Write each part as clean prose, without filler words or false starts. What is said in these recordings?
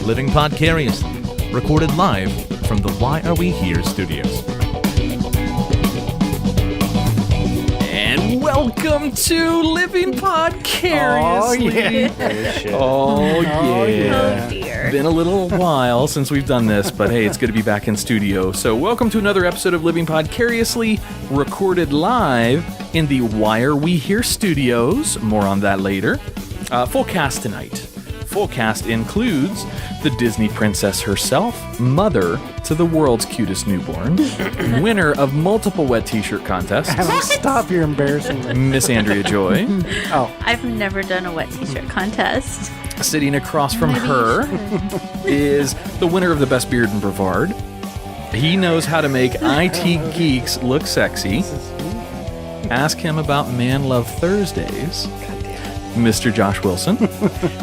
Living Podcariously, recorded live from the Why Are We Here studios. And welcome to Living Podcariously. Oh, yeah. Oh, dear. Been a little while since we've done this, but hey, it's good to be back in studio. So welcome to another episode of Living Podcariously, recorded live in the Why Are We Here studios. More on that later. Full cast tonight. Full cast includes the Disney princess herself, mother to the world's cutest newborn, winner of multiple wet t-shirt contests. Adam, stop, you're embarrassing me. Miss Andrea Joy. I've never done a wet t-shirt contest. Sitting across from her is the winner of the Best Beard and Brevard. He knows how to make IT geeks look sexy. Ask him about Man Love Thursdays. Mr. Josh Wilson.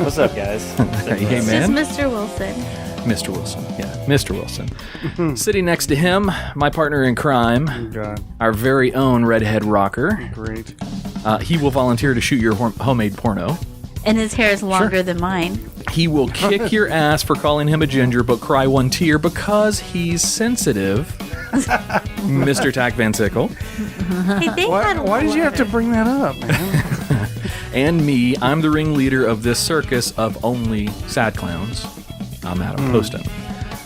What's up, guys? Hey, man. Just Mr. Wilson. Mr. Wilson. Yeah, Mr. Wilson. Sitting next to him, my partner in crime, our very own redhead rocker. Great. He will volunteer to shoot your homemade porno. And his hair is longer than mine. He will kick your ass for calling him a ginger, but cry one tear because he's sensitive. Mr. Tach Van Sickle. Hey, Why did you have to bring that up, man? And me, I'm the ringleader of this circus of only sad clowns. I'm Adam Poston.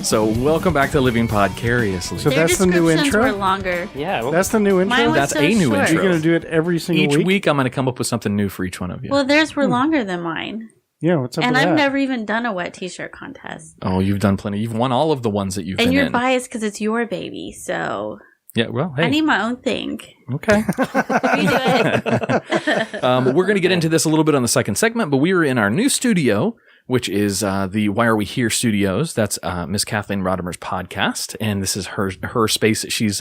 So welcome back to Living Podcariously. So Their that's the new descriptions intro? were longer. Yeah, well, That's the new intro? Mine was That's so a new short. intro. You're going to do it every single Each week? week I'm going to come up with something new for each one of you. Well, theirs were longer than mine. Yeah, what's up And with I've that? never even done a wet t-shirt contest. Oh, you've done plenty. You've won all of the ones that you've And been you're in. biased because it's your baby, so Yeah, well, I hey. need my own thing. Okay. You do it. We're going to get into this a little bit on the second segment, but we are in our new studio, which is the Why Are We Here studios. That's Miss Kathleen Rodimer's podcast, and this is her space that she's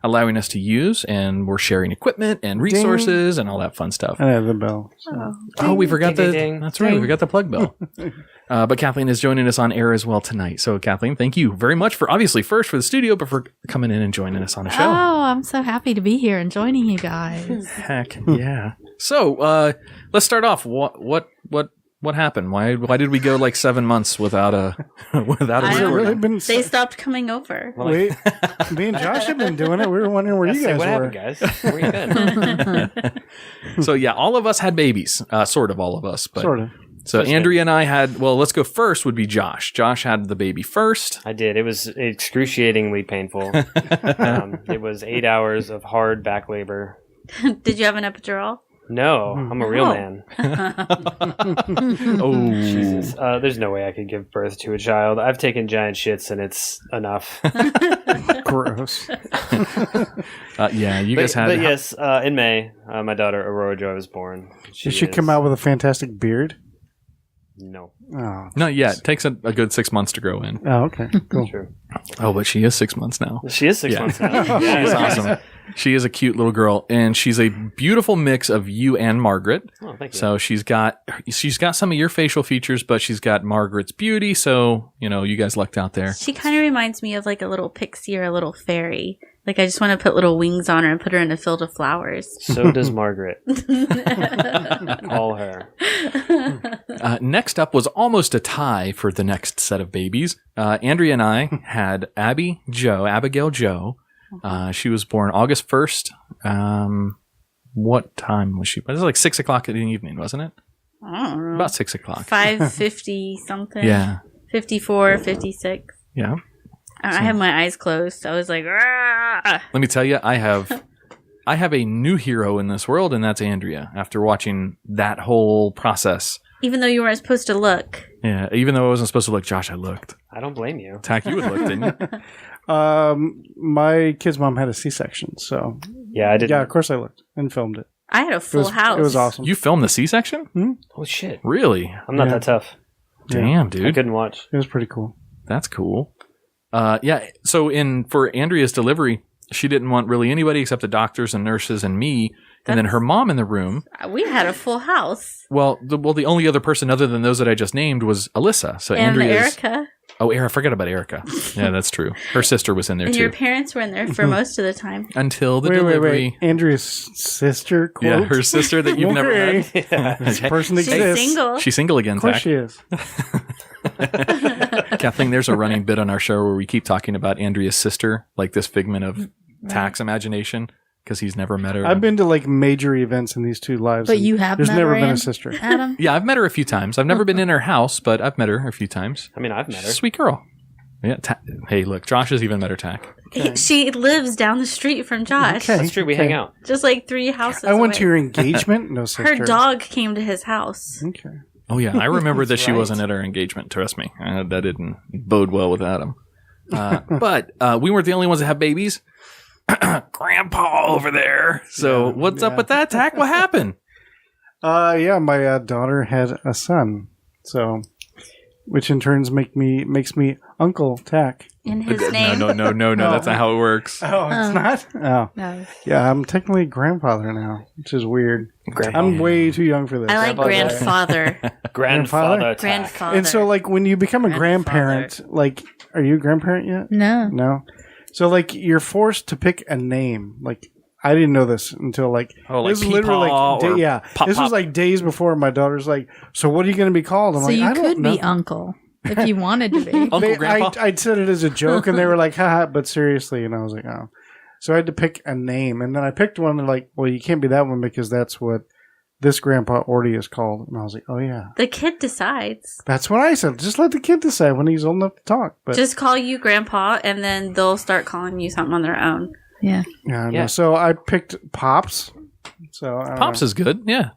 allowing us to use, and we're sharing equipment and resources and all that fun stuff. I have the bell. So. Oh, we forgot Ding, ding, ding. That's right. We forgot the plug bell. But Kathleen is joining us on air as well tonight. So Kathleen, thank you very much for obviously first for the studio, but for coming in and joining us on the show. Oh, I'm so happy to be here and joining you guys. Heck yeah. So let's start off. What happened? Why did we go like 7 months without a I without don't a Has it know. really been... They stopped coming over. Wait, me and Josh have been doing it. We were wondering where you guys what were. happened, guys? Where you been? So yeah, all of us had babies. Sort of all of us, but Sort of. So Andrea and I had. Well, let's go first. Would be Josh. Josh had the baby first. I did. It was excruciatingly painful. It was 8 hours of hard back labor. Did you have an epidural? No, I'm a real Oh. man. Oh, Jesus. There's no way I could give birth to a child. I've taken giant shits and it's enough. Gross. yeah. You guys had. But yes, in May, my daughter Aurora Joy was born. Did she come out with a fantastic beard? No. Oh, Not yet. It takes a good 6 months to grow in. oh okay. Cool. True. Oh, but she is 6 months now. She is 6 Yeah. months now. She's awesome. She is a cute little girl, and she's a beautiful mix of you and Margaret. Oh, thank you. So she's got some of your facial features, but she's got Margaret's beauty. So you guys lucked out there. She kind of reminds me of like a little pixie or a little fairy. Like I just want to put little wings on her and put her in a field of flowers. So does Margaret. All her. Next up was almost a tie for the next set of babies. Andrea and I had Abigail Joe. She was born August 1st. What time was she? It was like 6 o'clock in the evening, wasn't it? I don't know. About 6 o'clock. 5:50 something. Yeah. 54, 56. Yeah. I have my eyes closed. So I was like, "Rah!" Let me tell you, I have a new hero in this world, and that's Andrea. After watching that whole process, Even though you weren't supposed to look. yeah. Even though I wasn't supposed to look, Josh, I looked. I don't blame you. Tack, you would look, didn't you? My kid's mom had a C-section, so Yeah, I did. yeah, of course I looked and filmed it. I had a It full was, house. It was awesome. You filmed the C-section? Oh shit! Really? I'm not Yeah. that tough. Damn, I dude. couldn't watch. It was pretty cool. That's cool. Yeah. So for Andrea's delivery, she didn't want really anybody except the doctors and nurses and me, and then her mom in the room. We had a full house. Well, the only other person other than those that I just named was Alyssa. So And Andrea's. Erica. Oh, I forgot about Erica. Yeah, that's true. Her sister was in there And too. your parents were in there for most of the time. Until the Wait. delivery. Andrea's sister, quote. Yeah, her sister that you've never Okay. met. This person She's exists. single. She's single again, Of course Zach. she is. Kathleen, there's a running bit on our show where we keep talking about Andrea's sister, like this figment of Tach's imagination, because he's never met her. I've been to like major events in these two lives. But you have There's met never her, been a sister. Adam? Yeah, I've met her a few times. I've never been in her house, but I've met her a few times. I mean, I've met her. Sweet girl. Yeah. Hey, look, Josh has even met her, Tach. She lives down the street from Josh. Okay. That's true. We hang out. Just like 3 houses I went away. to your engagement. No sister. Her dog came to his house. Okay. Oh, yeah. I remember that she right. wasn't at our engagement. Trust me. That didn't bode well with Adam. But we weren't the only ones that have babies. Grandpa over there. So what's up with that, Tach? What happened? Yeah, my daughter had a son. So, which in turn makes me Uncle Tach. In his name. No. That's not how it works. Oh, it's not? Oh. No. Yeah, I'm technically a grandfather now, which is weird. Grandpa. I'm way too young for this. I like grandfather. Grandfather. Tach. Grandfather. And so, like, when you become a Grandfather. grandparent, like, are you a grandparent yet? No. No. So, like, you're forced to pick a name. Like, I didn't know this until, like, Oh, this like was literally Peepaw or yeah. Pop This Pop. was like days before my daughter's like, so what are you going to be called? I'm So like, you I don't could know. be uncle if you wanted to be. Uncle Grandpa? I'd said it as a joke, and they were like, haha, but seriously. And I was like, oh. So I had to pick a name. And then I picked one. They're like, well, you can't be that one because that's what this grandpa already is called. And I was like, oh, yeah. The kid decides. That's what I said. Just let the kid decide when he's old enough to talk. But Just call you grandpa, and then they'll start calling you something on their own. Yeah. yeah, I know. Yeah. So I picked Pops. So I don't Pops know, is good. Yeah.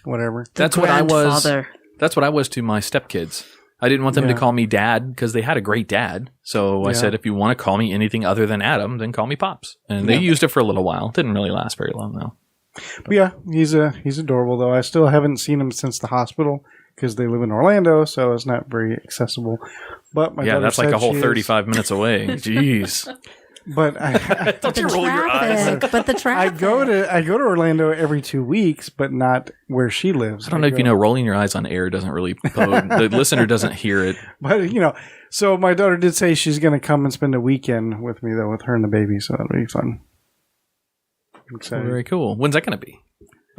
whatever. That's what I was. Grandfather. That's what I was to my stepkids. I didn't want them to Yeah. call me dad because they had a great dad. So I Yeah. said, if you want to call me anything other than Adam, then call me Pops. And they used it for a little while. Didn't really last very long though. But yeah, he's adorable though. I still haven't seen him since the hospital because they live in Orlando, so it's not very accessible. But my Yeah, daughter that's like said a whole she is- 35 minutes away. Jeez. But I, Don't you roll your eyes? But the I traffic. go to Orlando every 2 weeks, but not where she lives. I don't know if you know, rolling your eyes on air doesn't really bode. The listener doesn't hear it. But so my daughter did say she's going to come and spend a weekend with me though, with her and the baby. So that'll be fun. I'm excited. Very cool. When's that going to be?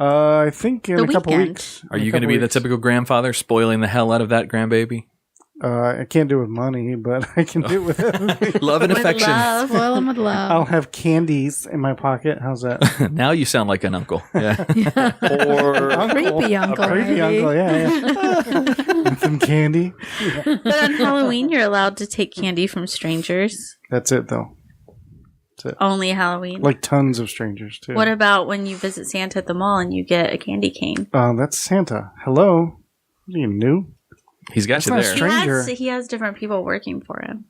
I think in The a couple weekend. weeks. Are you going to be the typical grandfather spoiling the hell out of that grandbaby? I can't do it with money, but I can do it with everything. Love and With affection. love. Spoil them with I'll love. have candies in my pocket. How's that? Now you sound like an uncle. Yeah. Or Creepy uncle. Creepy maybe. uncle, yeah. With some candy. But on Halloween, you're allowed to take candy from strangers. That's it, though. Only Halloween. Like tons of strangers, too. What about when you visit Santa at the mall and you get a candy cane? That's Santa. Hello. Are you new? He's got That's you not there. Stranger. He has different people working for him.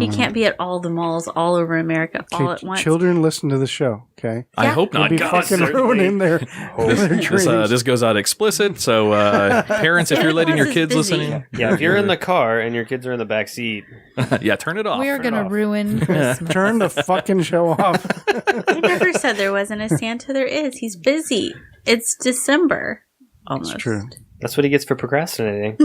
He can't be at all the malls all over America all at once. Children, listen to the show, okay? I hope You'll not. be God, fucking certainly. ruining their dreams. this goes out explicit. So parents, if you're letting your Claus is kids busy. listening, yeah, if you're in the car and your kids are in the back seat, yeah, turn it off. We are going to ruin Christmas. Turn the fucking show off. I never said there wasn't a Santa. There is. He's busy. It's December. Almost. It's true. that's what he gets for procrastinating.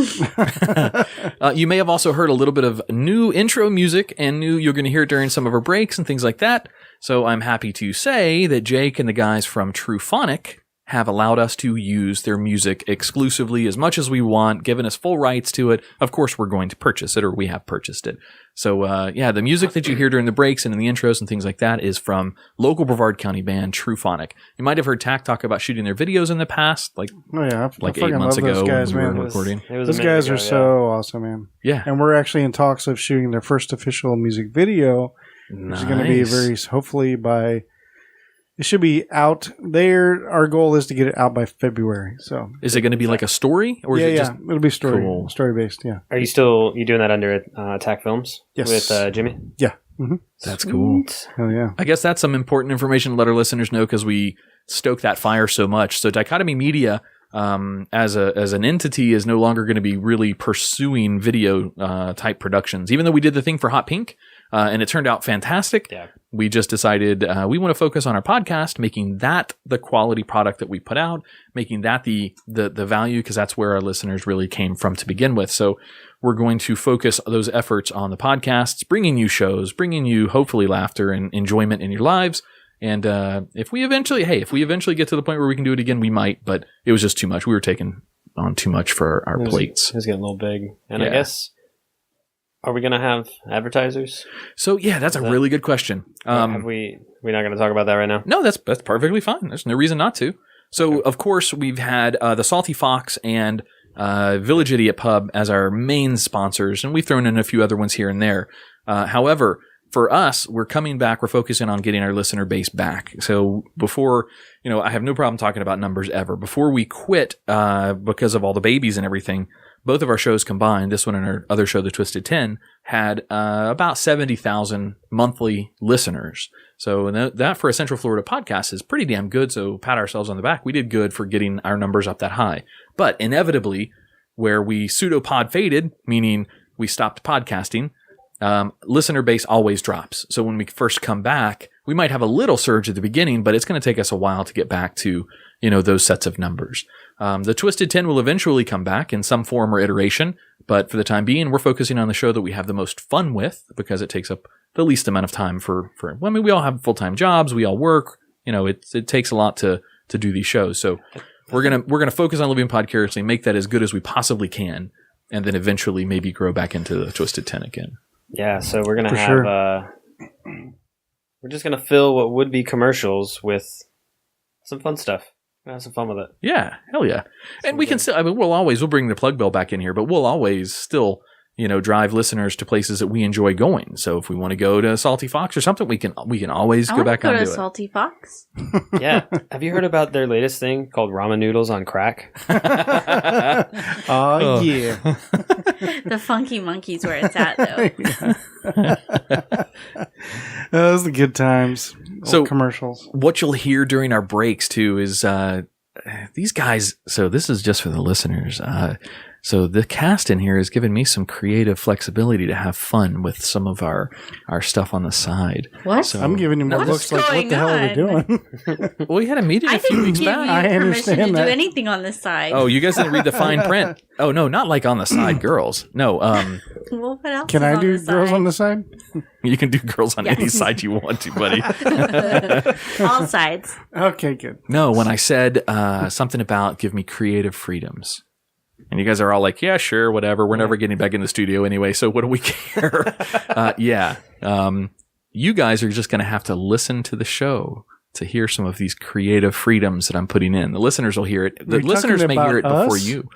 You may have also heard a little bit of new intro music, and you're going to hear it during some of our breaks and things like that. So I'm happy to say that Jake and the guys from Tru Phonic have allowed us to use their music exclusively as much as we want, given us full rights to it. Of course, we're going to purchase it, or we have purchased it. So, yeah, the music that you hear during the breaks and in the intros and things like that is from local Brevard County band Tru Phonic. You might have heard Tach talk about shooting their videos in the past, like Oh, yeah. like I 8 months love those ago guys, when we man. were recording. It was Those a minute guys ago, are so awesome, man. Yeah. And we're actually in talks of shooting their first official music video, which is going to be very, hopefully by, it should be out there. Our goal is to get it out by February. So Is it going to be like a story, or is yeah, it yeah, just it'll be Cool. story based. Yeah. Are you doing that under Attack Films? Yes. With Jimmy? Yeah. Mm-hmm. That's cool. Hell yeah. I guess that's some important information to let our listeners know because we stoke that fire so much. So Dichotomy Media, as an entity, is no longer going to be really pursuing video type productions. Even though we did the thing for Hot Pink, and it turned out fantastic. Yeah. We just decided we want to focus on our podcast, making that the quality product that we put out, making that the value, because that's where our listeners really came from to begin with. So we're going to focus those efforts on the podcasts, bringing you shows, bringing you hopefully laughter and enjoyment in your lives. And if we eventually get to the point where we can do it again, we might, but it was just too much. We were taking on too much for our plates. It's getting a little big. And Yeah. I guess, are we going to have advertisers? So yeah, that's a really good question. We're not going to talk about that right now? No, that's perfectly fine. There's no reason not to. So, of course, we've had the Salty Fox and Village Idiot Pub as our main sponsors, and we've thrown in a few other ones here and there. However, for us, we're coming back. We're focusing on getting our listener base back. So before, I have no problem talking about numbers ever. Before we quit, because of all the babies and everything, both of our shows combined, this one and our other show, The Twisted 10, had about 70,000 monthly listeners. So that for a Central Florida podcast is pretty damn good. So pat ourselves on the back. We did good for getting our numbers up that high. But inevitably, where we pseudopod faded, meaning we stopped podcasting, listener base always drops. So when we first come back, we might have a little surge at the beginning, but it's going to take us a while to get back to, those sets of numbers. The Twisted 10 will eventually come back in some form or iteration, but for the time being, we're focusing on the show that we have the most fun with because it takes up the least amount of time we all have full-time jobs, we all work, it takes a lot to do these shows. So we're going to focus on Living Podcarously, make that as good as we possibly can, and then eventually maybe grow back into the Twisted 10 again. Yeah, so we're going to have, we're just going to fill what would be commercials with some fun stuff. We'll have some fun with it. Yeah, hell yeah. And we can still, we'll bring the plug bill back in here, but we'll always still, drive listeners to places that we enjoy going. So if we want to go to Salty Fox or something, we can always go back on to it. Salty Fox. Yeah. Have you heard about their latest thing called ramen noodles on crack? Oh, yeah. The Funky Monkey's where it's at, though. Those are the good times. So Old commercials. What you'll hear during our breaks too is these guys. So this is just for the listeners. So the cast in here has given me some creative flexibility to have fun with some of our stuff on the side. What? So, I'm giving him what looks like, what the hell are we doing? well, we had a meeting a few weeks back. I permission understand to that. do anything on this side. Oh, you guys didn't read the fine print? Oh, no, not like on the side, girls. No, Well, what else Can is I on do the girls side? on the side? you can do girls on any side you want to, buddy. All sides. Okay, good. No, when I said something about give me creative freedoms. And you guys are all like, yeah, sure, whatever. We're never getting back in the studio anyway, so what do we care? You guys are just going to have to listen to the show to hear some of these creative freedoms that I'm putting in. The listeners will hear it. The You're listeners talking may hear it about before us? you.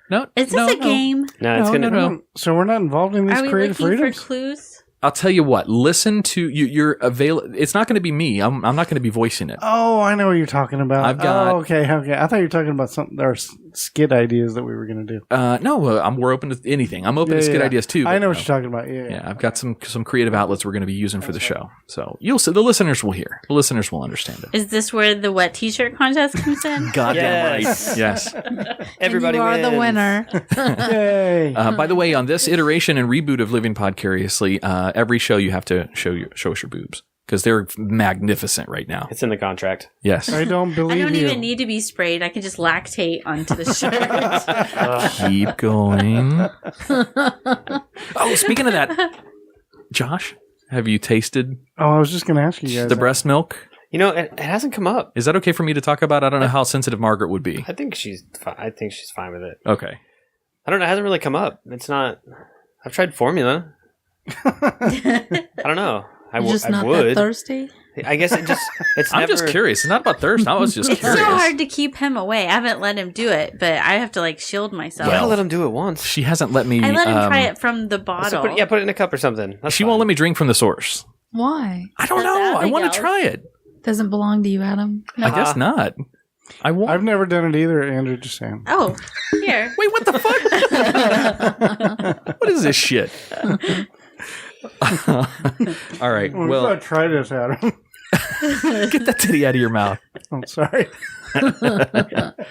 No, Is this a game? No, it's gonna. no. So we're not involved in these Are we creative looking freedoms? for clues? I'll tell you what. Listen to you. You're available. It's not going to be me. I'm not going to be voicing it. Oh, I know what you're talking about. I've got- okay. I thought you were talking about something. Our skit ideas that we were going to do. No, we're open to anything. I'm open to skit ideas too. I but know what no. you're talking about. Yeah. Yeah, I've got some creative outlets we're going to be using for the show. So you'll see. The listeners will hear. The listeners will understand it. Is this where the wet t-shirt contest comes in? Goddamn Yes. right. Yes. Everybody you are wins. the winner. Yay. By the way, on this iteration and reboot of Living Podcarously, every show you have to show us your boobs because they're magnificent right now. It's in the contract. Yes. I don't I believe don't you. even need to be sprayed. I can just lactate onto the shirt. Keep going. Oh, speaking of that, Josh, have you tasted Oh, I was just going to ask you guys. the breast milk? It hasn't come up. Is that okay for me to talk about? I don't know how sensitive Margaret would be. I think she's fine with it. Okay. I don't know. It hasn't really come up. It's not. I've tried formula. I don't know. I You're just I not would. that thirsty. I guess it's I'm never. just curious. It's not about thirst. I was just It's curious. so hard to keep him away. I haven't let him do it, but I have to shield myself. Yeah, I'll let him do it once. She hasn't let me. I let him try it from the bottle. So put it in a cup or something. That's She fine. won't let me drink from the source. Why? I don't That's know. I want to Abigail's. try it. Doesn't belong to you, Adam. I guess not. I won't. I've never done it either, Andrew. Just saying. Oh, here. Wait, what the fuck? What is this shit? All right. We Well, gotta try this, Adam. get that titty out of your mouth. I'm sorry. I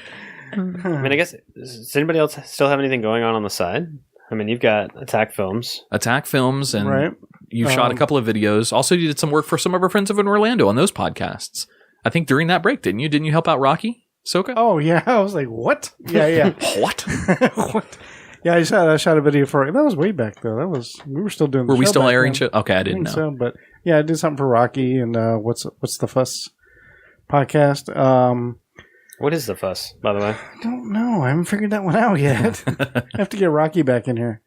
mean, I guess does anybody else still have anything going on the side? I mean, you've got Attack Films. Attack Films, and Right. you shot a couple of videos. Also, you did some work for some of our friends over in Orlando on those podcasts. I think during that break, didn't you? Didn't you help out Rocky Soka? Oh yeah, I was like, what? Yeah. What? What? Yeah, I shot a video for it. That was way back though. We were still doing. Were we show still back airing then. show? Okay, I I didn't think know. so, but yeah, I did something for Rocky and what's the fuss podcast. What is the fuss, by the way? I don't know. I haven't figured that one out yet. I have to get Rocky back in here.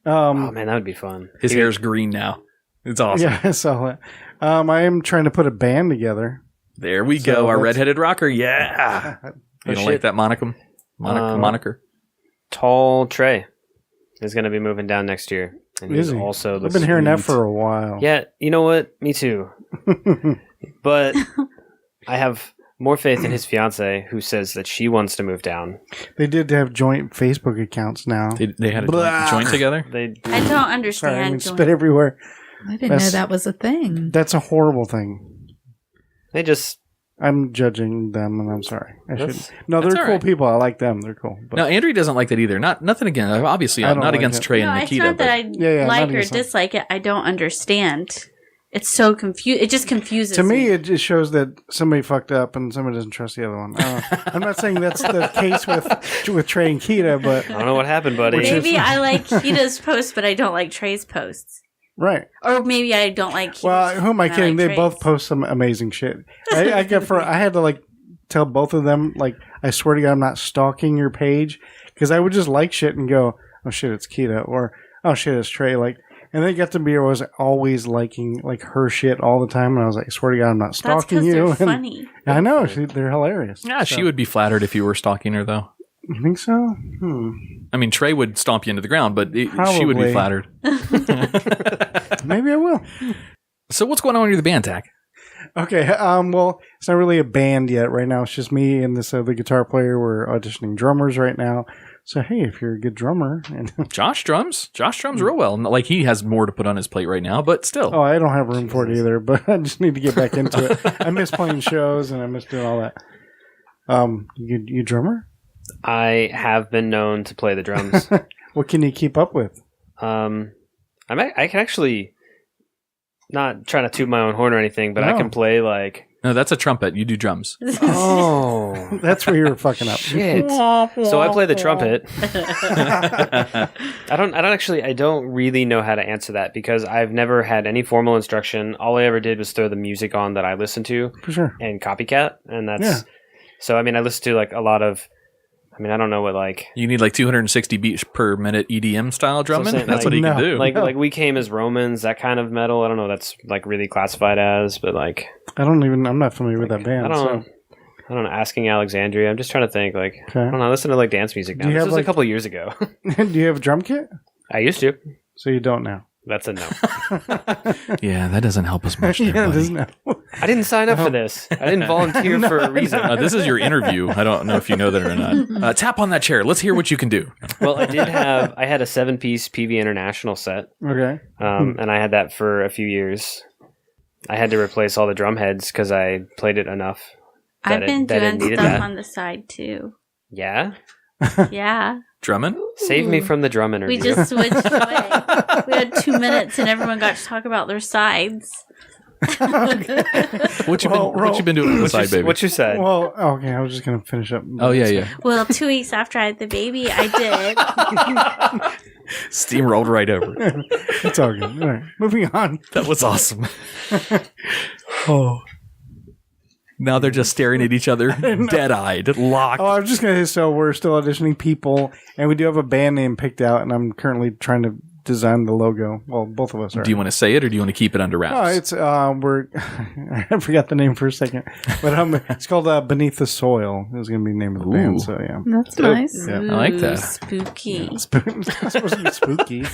Oh, man, that would be fun. His hair's green now. It's awesome. Yeah, I saw that. I am trying to put a band together. There we go. Our redheaded rocker. Yeah. You don't like that moniker? Tall Trey is going to be moving down next year. And Is he's he? also the I've been hearing that for a while. Yeah, you know what? Me too. But I have more faith in his fiance, who says that she wants to move down. They did have joint Facebook accounts now. They had a joint together? I don't understand. Sorry, I mean, spit everywhere. I didn't know that was a thing. That's a horrible thing. They just... I'm judging them, and I'm sorry. I shouldn't. No, that's they're all cool right. people. I like them. They're cool. But No, Andrea doesn't like that either. Nothing again. Obviously, I I'm don't not like against it. Trey and No, it's Nikita. not that I Yeah, like not or against them. dislike it. I don't understand. It's so confused. It just confuses to me, it just shows that somebody fucked up and somebody doesn't trust the other one. I'm not saying that's the case with Trey and Kita, but I don't know what happened, buddy. Maybe I like Kita's posts, but I don't like Trey's posts. right. Or maybe I don't like Kita's Well, who am I and kidding? like They Trey's. both post some amazing shit. I had to like tell both of them, like, I swear to God, I'm not stalking your page, because I would just like shit and go, oh shit, it's Kita, or oh shit, it's Trey, like. And they got to be, I was always liking like her shit all the time, and I was like, I swear to God, I'm not That's stalking because you. they're And funny. I know they're hilarious. Yeah, So- she would be flattered if you were stalking her, though. You think so? I mean, Trey would stomp you into the ground, but she would be Probably. flattered. Maybe I will. So what's going on with the band, Tach? Okay. Well, it's not really a band yet. Right now, it's just me and this the guitar player. We're auditioning drummers right now. So hey, if you're a good drummer, and Josh drums real well. Like, he has more to put on his plate right now, but still. oh, I don't have room for it either. But I just need to get back into it. I miss playing shows and I miss doing all that. You drummer? I have been known to play the drums. What can you keep up with? I can actually, not trying to toot my own horn or anything, but I No. can play like... No, that's a trumpet. You do drums. Oh, That's where you were fucking up. shit. So I play the trumpet. I don't really know how to answer that because I've never had any formal instruction. All I ever did was throw the music on that I listened to For sure. and copycat. And that's, Yeah. so I mean, I listen to like a lot of, I mean, I don't know what like, You need like 260 beats per minute EDM style drumming. saying, That's like, what he no. can do. like We Came as Romans, that kind of metal. I don't know. That's like really classified as, but like, I'm not familiar with that band. I don't know. Asking Alexandria. I'm just trying to think like, Okay. I don't know. I listen to like dance music now. Do you This have, was like- a couple of years ago. Do you have a drum kit? I used to. So you don't now. That's a no. Yeah, that doesn't help us much there, Yeah, it buddy. doesn't know. I didn't sign up for this. I didn't volunteer for a reason. This is your interview. I don't know if you know that or not. Tap on that chair. Let's hear what you can do. Well, I had a 7-piece PV International set, Okay. and I had that for a few years. I had to replace all the drum heads because I played it enough. I've been that it doing needed stuff that. on the side too. Yeah? Yeah. Drumming? Save me from the drum interview. We just switched away. We had 2 minutes and everyone got to talk about their sides. What you been doing on the side, baby? What you said? Well, okay. I was just gonna finish up. Oh, yeah. Well, 2 weeks after I had the baby, I did. Steamrolled right over. It's all good. All right, moving on. That was awesome. Oh. Now they're just staring at each other, dead-eyed, locked. Oh, I was just gonna say. So we're still auditioning people, and we do have a band name picked out, and I'm currently trying to design the logo. Well, both of us are. Do you want to say it, or do you want to keep it under wraps? Oh, it's we're. I forgot the name for a second, but it's called Beneath the Soil. Is going to be the name of the band. Ooh. So yeah, That's nice. Yeah. I like that. Spooky. it's not supposed to be spooky.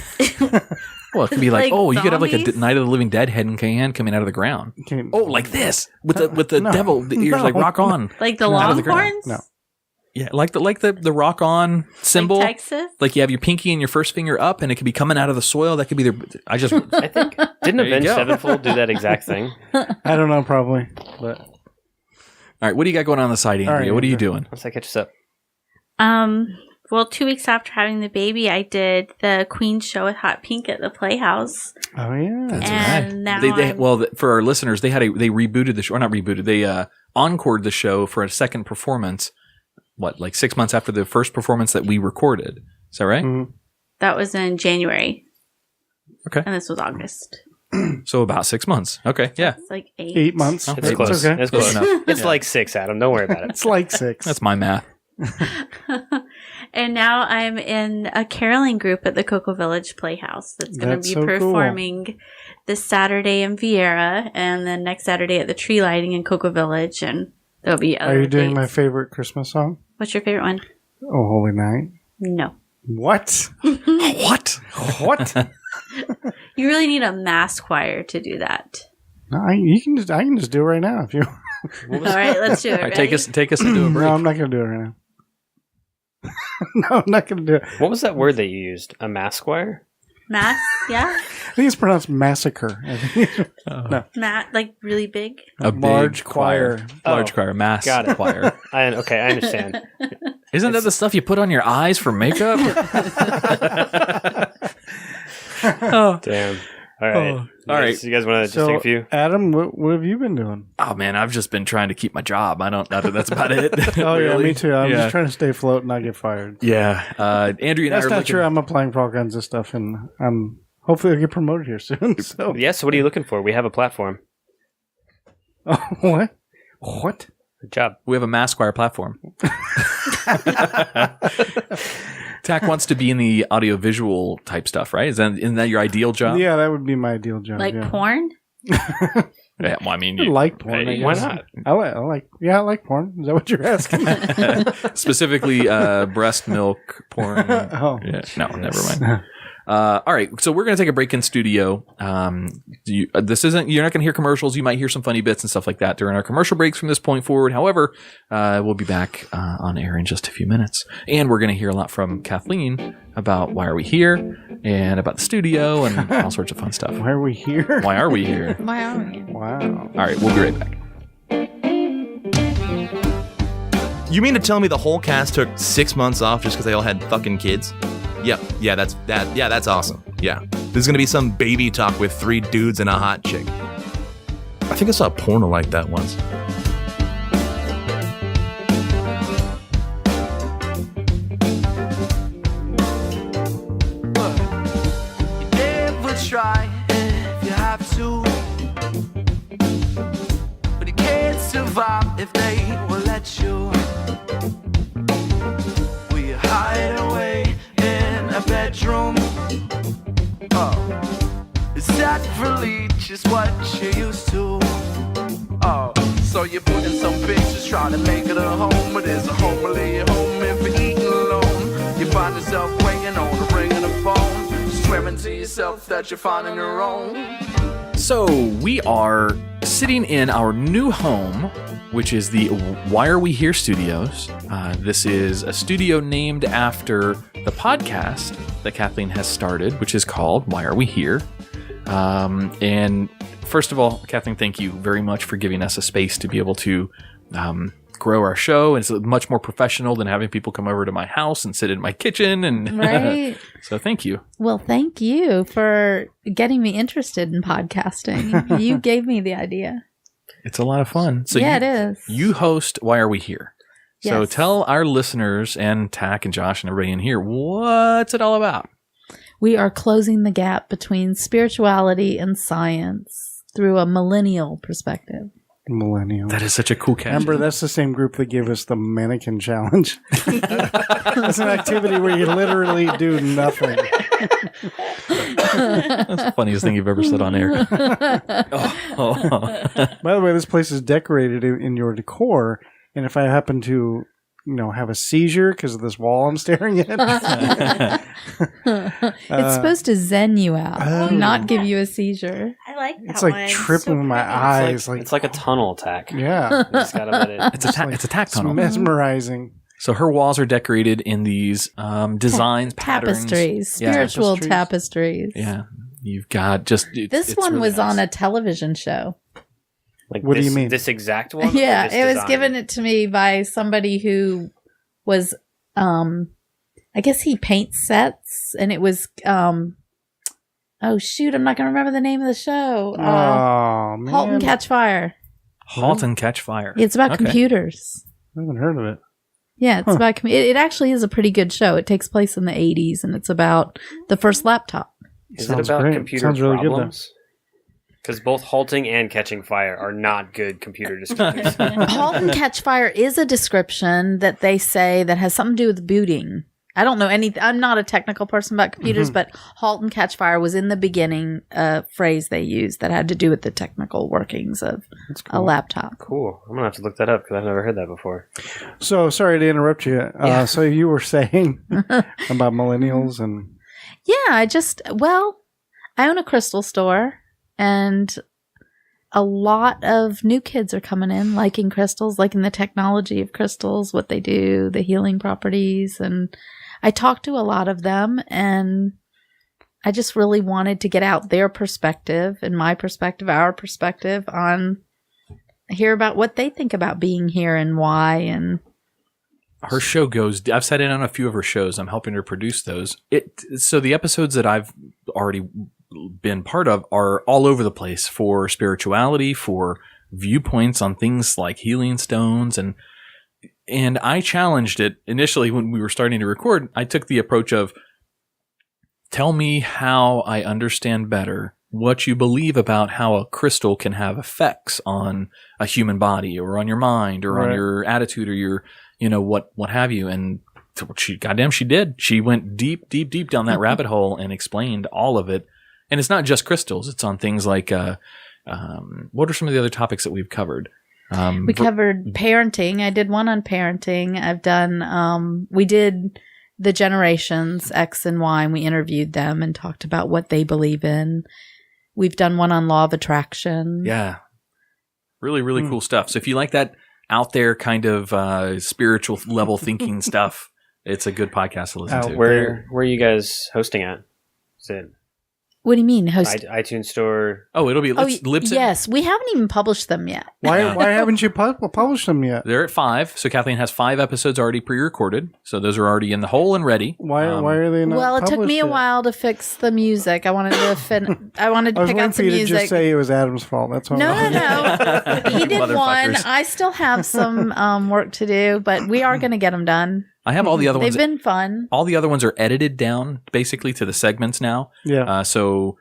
Well, it could be like, Like you could have like a zombies? Night of the Living Dead head and hand coming out of the ground. Okay. Oh, like this with the No. devil. The ears No. like rock on. Like the Out of the ground. Longhorns? No. Yeah, like the rock on symbol. Like Texas? Like you have your pinky and your first finger up, and it could be coming out of the soil. That could be their. I think Didn't There you Avenged go. Sevenfold do that exact thing? I don't know, probably, but All right, what do you got going on the side, Andrea? right, what are you Andrea. doing? Once I catch us up. Well, 2 weeks after having the baby, I did the Queen show with Hot Pink at the Playhouse. oh yeah, That's And right. now For our listeners, they rebooted the show, or not rebooted. They encored the show for a second performance. What, like 6 months after the first performance that we recorded? Is that right? Mhm. That was in January. Okay. And this was August. So about 6 months. Okay, yeah. It's like 8. 8 months. Oh, It's close. okay. It's close Close enough. enough. It's Yeah. like 6, Adam. Don't worry about it. It's like 6. That's my math. And now I'm in a caroling group at the Cocoa Village Playhouse that's going to That's be so cool. performing this Saturday in Vieira and then next Saturday at the tree lighting in Cocoa Village. And there'll be other Are you doing my dates. favorite Christmas song? What's your favorite one? Oh, Holy Night. No. What? What? What? You really need a mass choir to do that. No, I can just do it right now if you. All right, let's do it. All right, take Ready? us into a break. No, I'm not going to do it right now. No, I'm not going to do it. What was that word that you used? A mass choir? Mass, yeah? I think it's pronounced massacre. I think. No. Like really big? A large big choir. Large Oh, choir. Mass got it. choir. I understand. Isn't that the stuff you put on your eyes for makeup? Oh. Damn. All right. Oh. All right. So you guys want to just take a few? Adam, what have you been doing? Oh man, I've just been trying to keep my job. That's about it. Oh, yeah, Really. me too. I'm Yeah. just trying to stay afloat and not get fired. Yeah. Andrea and I That's are not looking- true. I'm applying for all kinds of stuff, and hopefully I'll get promoted here soon. So, Yeah, so what are you looking for? We have a platform. oh, what? What? Good job. We have a mass choir platform. Tach wants to be in the audiovisual type stuff, right? Isn't that your ideal job? Yeah, that would be my ideal job. Like yeah. porn? Yeah, well, I mean, I like porn. I Hey, Why guess. not? I like porn. Is that what you're asking? specifically breast milk porn. Oh. Yeah, no, never mind. All right, so we're going to take a break in studio. You're not going to hear commercials. You might hear some funny bits and stuff like that during our commercial breaks from this point forward. However, we'll be back on air in just a few minutes, and we're going to hear a lot from Kathleen about why are we here and about the studio and all sorts of fun stuff. Why are we here? Why are we here? Why are we? Wow. All right, we'll be right back. You mean to tell me the whole cast took 6 months off just because they all had fucking kids? Yeah, that's awesome. Yeah. There's gonna be some baby talk with 3 dudes and a hot chick. I think I saw a porno like that once. Never try if you have to, but you can't survive if they will let you. Will you hide away in a bedroom? Oh, is that really just what you're used to? Oh, so you're putting some pictures trying to make it a home, but there's a home only at home if you're eating alone. You find yourself waiting on the ring of the phone, swearing to yourself that you're finding your own. So we are sitting in our new home, which is the Why Are We Here Studios. This is a studio named after the podcast that Kathleen has started, which is called Why Are We Here? And first of all, Kathleen, thank you very much for giving us a space to be able to grow our show. It's much more professional than having people come over to my house and sit in my kitchen. And Right. So thank you. Well, thank you for getting me interested in podcasting. You gave me the idea. It's a lot of fun. So yeah, you, it is. You host Why Are We Here? So Yes. tell our listeners and Tach and Josh and everybody in here, what's it all about? We are closing the gap between spirituality and science through a millennial perspective. Millennial. That is such a cool cast. Remember, that's the same group that gave us the mannequin challenge. It's an activity where you literally do nothing. That's the funniest thing you've ever said on air. Oh. By the way, this place is decorated in your decor, and if I happen to, have a seizure because of this wall I'm staring at, It's supposed to zen you out, Oh. not give you a seizure. I like that it's like one. tripping So my pretty. eyes. It's like a tunnel attack. Yeah, You just gotta let it. It's a tack it's tunnel. mesmerizing. So her walls are decorated in these designs, patterns. Tapestries, Yeah. spiritual Tapestries. tapestries. Yeah. You've got just... This one was on a television show. Like What do this, you mean? This exact one? or Yeah, this it was design? given it to me by somebody who was, I guess he paints sets, and it was, oh shoot, I'm not going to remember the name of the show. Oh man, Halt and Catch Fire. Halt and Catch Fire. It's about Okay. computers. I haven't heard of it. Yeah, it's about it actually is a pretty good show. It takes place in the 80s, and it's about the first laptop. Is Sounds it about great. computer Sounds really good, though. problems? Because both halting and catching fire are not good computer descriptors. Halt and catch fire is a description that they say that has something to do with booting. I don't know anything. I'm not a technical person about computers, but halt and catch fire was in the beginning phrase they used that had to do with the technical workings of a laptop. Cool. I'm going to have to look that up because I've never heard that before. So sorry to interrupt you. So you were saying about millennials and... Yeah, I own a crystal store and a lot of new kids are coming in liking crystals, liking the technology of crystals, what they do, the healing properties. And I talked to a lot of them and I just really wanted to get out their perspective and my perspective, our perspective hear about what they think about being here and why. And her show goes, I've sat in on a few of her shows. I'm helping her produce those. So the episodes that I've already been part of are all over the place for spirituality, for viewpoints on things like healing stones. And I challenged it initially when we were starting to record. I took the approach of, tell me how I understand better what you believe about how a crystal can have effects on a human body or on your mind or on your attitude or your, what have you. And she did. She went deep down that rabbit hole and explained all of it. And it's not just crystals. It's on things like, what are some of the other topics that we've covered? We covered parenting. I did one on parenting. I've done, we did the generations X and Y, and we interviewed them and talked about what they believe in. We've done one on law of attraction. Yeah. Really, really cool stuff. So if you like that out there kind of spiritual level thinking stuff, it's a good podcast to listen to. Where are you guys hosting at? Is it What do you mean, host? iTunes Store? Oh, it'll be Libsyn. Yes, we haven't even published them yet. Why haven't you published them yet? They're at 5. So Kathleen has 5 episodes already pre-recorded. So those are already in the hole and ready. Why are they not? Well, it took me a while to fix the music. I wanted to pick out some music. To just say it was Adam's fault. That's all. No. He did one. I still have some work to do, but we are going to get them done. I have all the other ones. They've been fun. All the other ones are edited down basically to the segments now. Yeah. So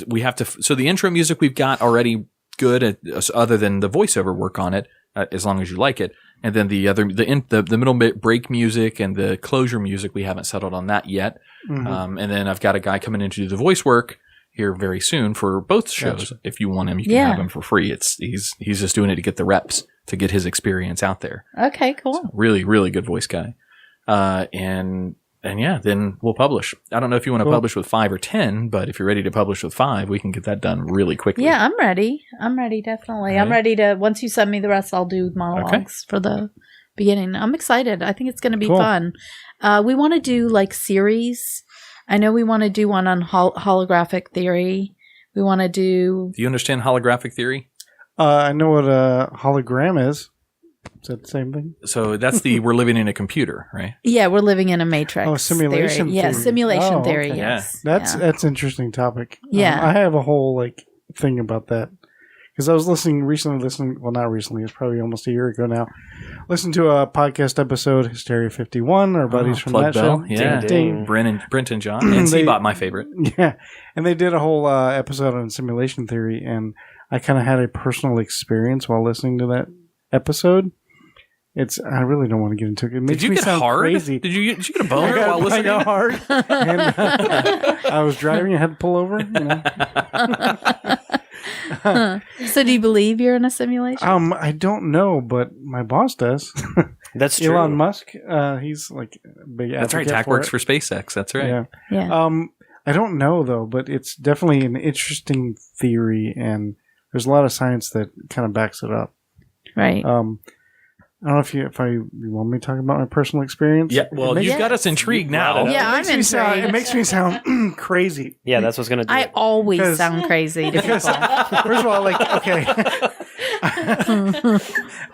we have to. So the intro music we've got already good, other than the voiceover work on it, as long as you like it. And then the middle break music and the closure music, we haven't settled on that yet. Mm-hmm. And then I've got a guy coming in to do the voice work here very soon for both shows. Gotcha. If you want him, you can have him for free. He's just doing it to get the reps, to get his experience out there. Okay, cool. So really, really good voice guy. And yeah, then we'll publish. I don't know if you want to publish with 5 or 10, but if you're ready to publish with 5, we can get that done really quickly. Yeah, I'm ready. Definitely. Right. I'm ready to, once you send me the rest, I'll do monologues for the beginning. I'm excited. I think it's going to be fun. We want to do like series. I know we want to do one on holographic theory. We want to do... Do you understand holographic theory? I know what a hologram is. Is that the same thing? So that's we're living in a computer, right? Yeah, we're living in a matrix. Oh, simulation theory. Yeah, simulation theory, okay. yes. That's an interesting topic. Yeah. I have a whole thing about that. Because I was recently, well, not recently, it's probably almost a year ago now, listened to a podcast episode, Hysteria 51, our buddies from that show. Yeah, Ding. Brent and John, and Seabot, my favorite. Yeah, and they did a whole episode on simulation theory, and I kind of had a personal experience while listening to that episode. I really don't want to get into it. It makes me sound crazy. Did you get a boner while listening? I got hard. And, I was driving. I had to pull over. So do you believe you're in a simulation? I don't know, but my boss does. That's true. Elon Musk. He's like a big advocate. That's right. Tach works for SpaceX. That's right. Yeah. I don't know though, but it's definitely an interesting theory, and there's a lot of science that kind of backs it up. Right. I don't know if you want me to talk about my personal experience. Yeah, well, you've got us intrigued now. Yeah, I'm intrigued. It makes me sound crazy. Yeah, that's what's going to do I always sound crazy to people. First of all, okay.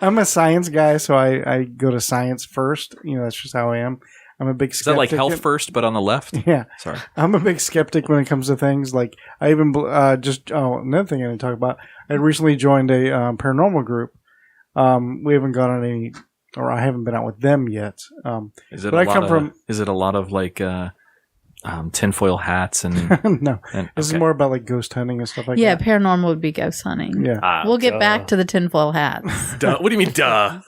I'm a science guy, so I go to science first. That's just how I am. I'm a big skeptic. Is that like health first, but on the left? Yeah. Sorry. I'm a big skeptic when it comes to things. Like, I even, another thing I didn't talk about, I recently joined a paranormal group. We haven't gone on any, or I haven't been out with them yet. Is it a lot of tinfoil hats and No, this is more about like ghost hunting and stuff like Yeah, that. paranormal would be ghost hunting. Yeah. We'll get back to the tinfoil hats. Duh. What do you mean, duh?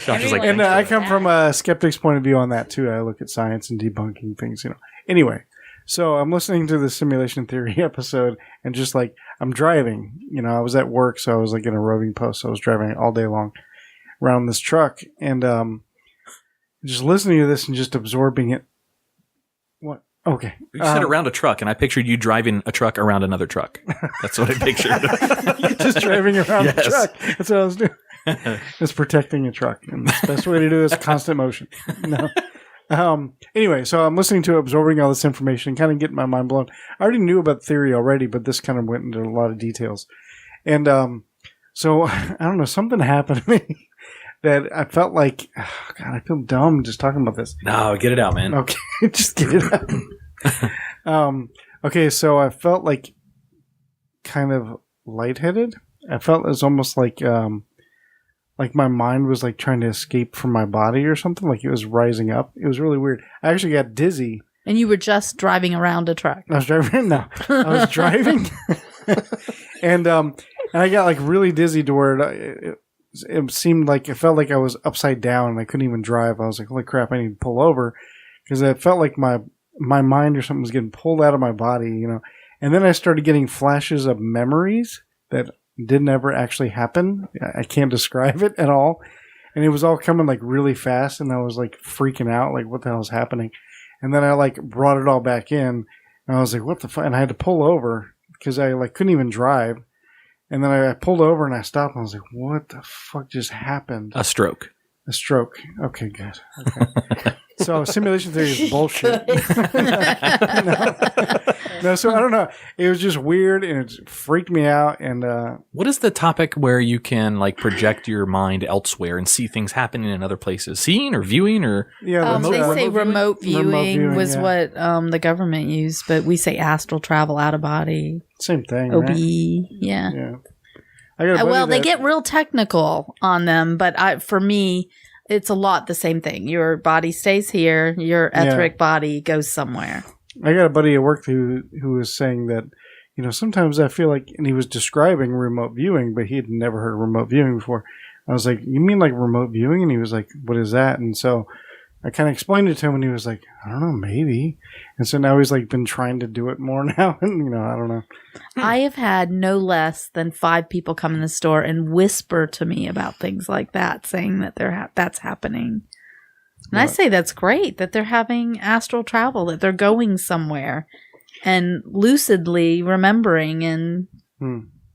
Josh is like, And I come from a skeptic's point of view on that too. I look at science and debunking things, Anyway, so I'm listening to the simulation theory episode and just like I'm driving. I was at work, so I was like in a roving post. So I was driving all day long around this truck and just listening to this and just absorbing it. What? Okay. you said around a truck, and I pictured you driving a truck around another truck. That's what I pictured. Just driving around Yes. the truck. That's what I was doing. Just protecting a truck. And the best way to do it is constant motion. No. Anyway, so I'm listening to it, absorbing all this information, kind of getting my mind blown. I already knew about theory already, but this kind of went into a lot of details. And so, I don't know, something happened to me that I felt like, God, I feel dumb just talking about this. No, get it out, man. Okay, just get it out. Okay, so I felt like kind of lightheaded. I felt it was almost like my mind was like trying to escape from my body or something. Like it was rising up. It was really weird. I actually got dizzy. And you were just driving around a truck. I was driving. No, I was driving, and I got like really dizzy to where it seemed like it felt like I was upside down and I couldn't even drive. I was like, holy crap, I need to pull over because it felt like my mind or something was getting pulled out of my body, And then I started getting flashes of memories that didn't ever actually happen. I can't describe it at all. And it was all coming like really fast and I was like freaking out, like what the hell is happening? And then I like brought it all back in and I was like, what the fuck? And I had to pull over because I like couldn't even drive. And then I pulled over and I stopped and I was like, what the fuck just happened? A stroke. A stroke. Okay, good. Okay. So simulation theory is bullshit. No, so I don't know. It was just weird and it freaked me out. And what is the topic where you can like project your mind elsewhere and see things happening in other places? Seeing or viewing or they say remote viewing was yeah. what the government used, but we say astral travel, out of body. Same thing. OB. Right? Yeah. I got a buddy Well, they that- get real technical on them, but for me, it's a lot the same thing. Your body stays here, your etheric body goes somewhere. I got a buddy at work who was saying that, sometimes I feel like, and he was describing remote viewing, but he had never heard of remote viewing before. I was like, you mean like remote viewing? And he was like, what is that? And so I kind of explained it to him and he was like, I don't know, maybe. And so now he's like been trying to do it more now. And, I don't know. I have had no less than 5 people come in the store and whisper to me about things like that, saying that that's happening. And I say that's great that they're having astral travel, that they're going somewhere and lucidly remembering. And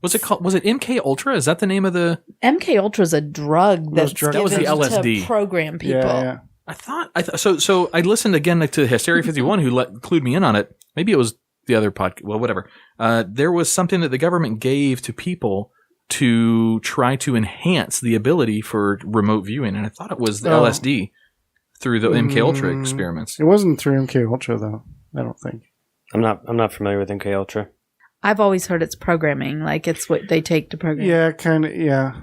was it called? Was it MK Ultra? Is that the name of the MK Ultra is a drug that's drugs. That was the given LSD. to program people. Yeah. I thought so I listened again to Hysteria 51 who clued me in on it. Maybe it was the other podcast. Well, whatever. There was something that the government gave to people to try to enhance the ability for remote viewing, and I thought it was the LSD through the MK Ultra experiments. It wasn't through MK Ultra though. I don't think. I'm not familiar with MK Ultra. I've always heard it's programming, like it's what they take to program. Yeah, kind of. Yeah.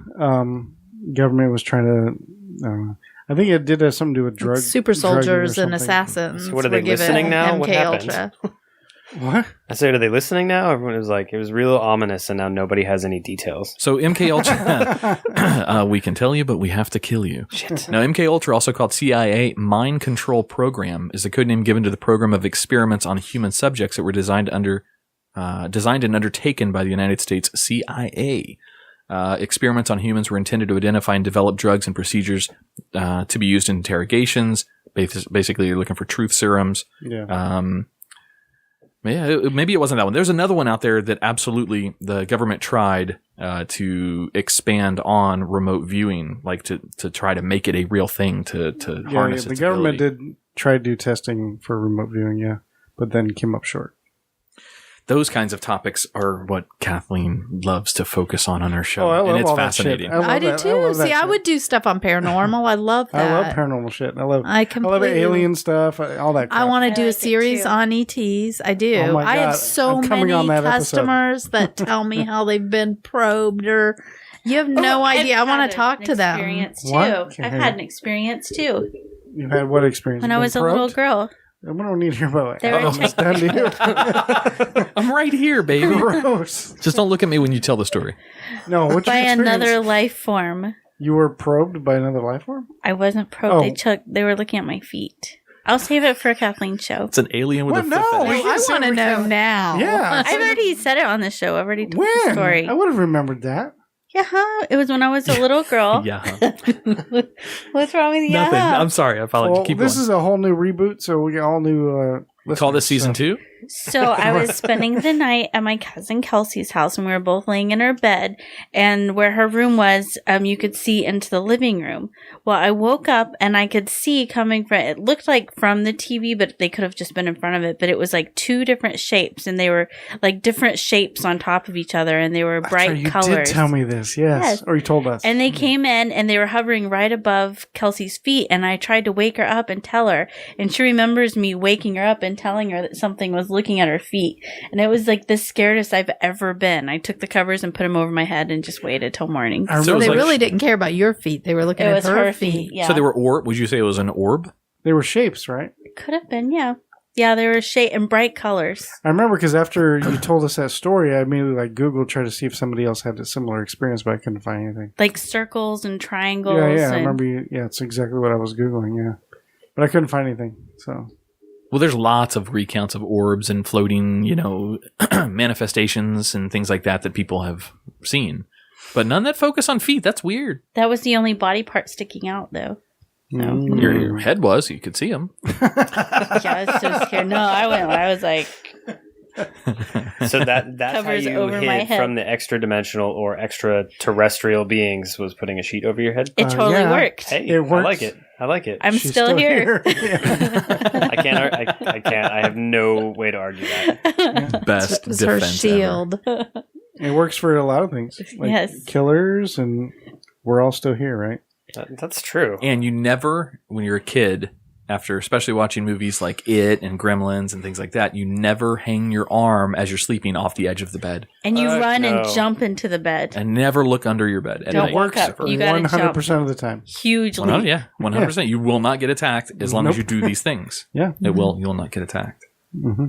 Government was trying to. I think it did have something to do with drugs. Super soldiers and something. assassins. So what are they were given listening now? What MK happened? Ultra. What? I said, are they listening now? Everyone was like, it was real ominous, and now nobody has any details. So MK Ultra, we can tell you, but we have to kill you. Shit. Now, MK Ultra, also called CIA Mind Control Program, is a codename given to the program of experiments on human subjects that were designed and undertaken by the United States CIA. Experiments on humans were intended to identify and develop drugs and procedures to be used in interrogations. Basically, you're looking for truth serums. Yeah. Maybe it wasn't that one. There's another one out there that absolutely the government tried to expand on remote viewing, like to try to make it a real thing to harness the its government ability. did try to do testing for remote viewing, but then came up short. Those kinds of topics are what Kathleen loves to focus on her show, I love and it's all that shit. fascinating. I do too. See, I would do stuff on paranormal. I love that. I love paranormal shit. I love completely alien stuff, all that crap. I want to do I a like it series too. on ETs. I do. Oh my I have God. so I'm coming many on that episode. customers that tell me how they've been probed, or you have no idea. I want to talk to them. Experience too. What? I've had an experience too. You've had what experience? When I was a little girl. We don't need to hear about They were almost done to you. I'm right here, baby. Gross. Just don't look at me when you tell the story. No, what's by your experience? another life form. You were probed by another life form? I wasn't probed. Oh. They were looking at my feet. I'll save it for Kathleen's show. It's an alien with What? a No, foot we fetish. can I say want to we know can- now. Yeah. I've already said it on the show. I've already told the When? story. I would have remembered that. Yeah, it was when I was a little girl. Yeah. What's wrong with you? Nothing. I'm sorry. I apologize. Well, Keep this going. is a whole new reboot, so we got all new. Call this listeners, season so- 2? So I was spending the night at my cousin Kelsey's house, and we were both laying in her bed. And where her room was, you could see into the living room. Well, I woke up and I could see coming from it looked like from the TV, but they could have just been in front of it. But it was like 2 different shapes, and they were like different shapes on top of each other, and they were bright you colors. You did tell me this, yes. Or you told us. And they came in and they were hovering right above Kelsey's feet. And I tried to wake her up and tell her. And she remembers me waking her up and telling her that something was looking at her feet. And it was like the scaredest I've ever been. I took the covers and put them over my head and just waited till morning. I So it remember was They like- really didn't care about your feet. They were looking It at was her feet. Yeah. So they were orb. Would you say it was an orb? they were shapes, right? Could have been, yeah. Yeah, they were shade and bright colors. I remember because after you told us that story, I immediately Googled, tried to see if somebody else had a similar experience, but I couldn't find anything. Like circles and triangles. Yeah, and I remember you. Yeah, it's exactly what I was Googling, yeah. But I couldn't find anything, so. Well, there's lots of recounts of orbs and floating, manifestations and things like that people have seen. But none that focus on feet. That's weird. That was the only body part sticking out, though. No. Your head was. You could see them. Yeah, I was so scared. No, I was like, So that's how Covers you over my hid head. from the extra-dimensional or extraterrestrial beings was putting a sheet over your head? it totally yeah. worked. Hey, It I works. like it. I like it. I'm She's still here. Yeah. I can't. I have no way to argue that. Best It's her defense shield. It works for a lot of things. Like Yes. killers, and we're all still here, right? That's true. And you never, when you're a kid, after especially watching movies like It and Gremlins and things like that, you never hang your arm as you're sleeping off the edge of the bed. And you run no. and jump into the bed. And never look under your bed at Don't night. walk up. ever. You gotta 100% of the time. Huge Well, no, leap. yeah, 100%. You will not get attacked as long as you do these things. Yeah. You will not get attacked. Mm-hmm.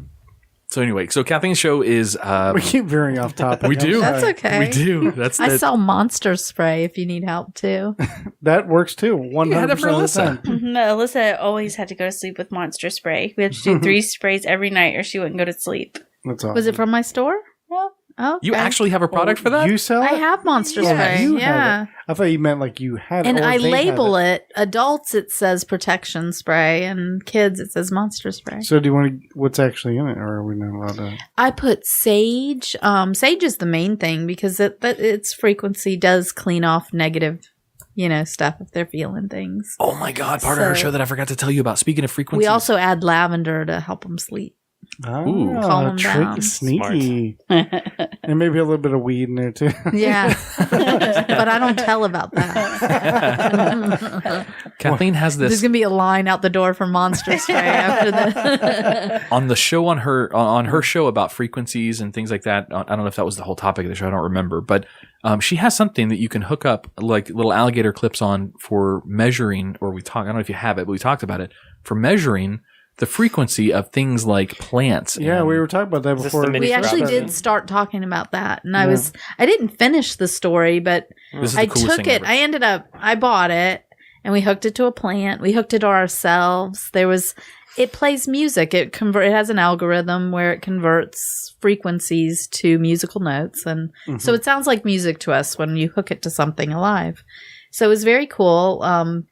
So anyway, so Kathleen's show is We keep veering off topic. we do. That's okay. We do. That's I that. sell monster spray if you need help too. That works too. 100% had it for of the Alyssa. time. Mhm. Alyssa always had to go to sleep with monster spray. We had to do 3 sprays every night or she wouldn't go to sleep. That's awesome. Was it from my store? No. Oh, You actually have a product for that? You sell it? I have monster Yeah, spray. you have Yeah. it. I thought you meant like you had it. And or I they had label it. Adults, it says protection spray, and kids, it says monster spray. So do you want to, what's actually in it, or are we not allowed to? I put sage. Sage is the main thing because its frequency does clean off negative, stuff if they're feeling things. Oh my God, part of her So- show that I forgot to tell you about. Speaking of frequencies. We also add lavender to help them sleep. Ooh. Calm 'em tricky, down. sneaky. And maybe a little bit of weed in there too. Yeah, but I don't tell about that. Kathleen has There's this gonna be a line out the door for monster spray after the. on the show on her show about frequencies and things like that. I don't know if that was the whole topic of the show. I don't remember, but she has something that you can hook up like little alligator clips on for measuring. Or I don't know if you have it, but we talked about it for measuring the frequency of things like plants. Yeah, and- we were talking about that Is this before. the mini We actually Robin? did start talking about that, and I didn't finish the story, but This is the I coolest took thing it. ever. I bought it, and we hooked it to a plant. We hooked it to ourselves. It plays music. It has an algorithm where it converts frequencies to musical notes, and so it sounds like music to us when you hook it to something alive. So it was very cool.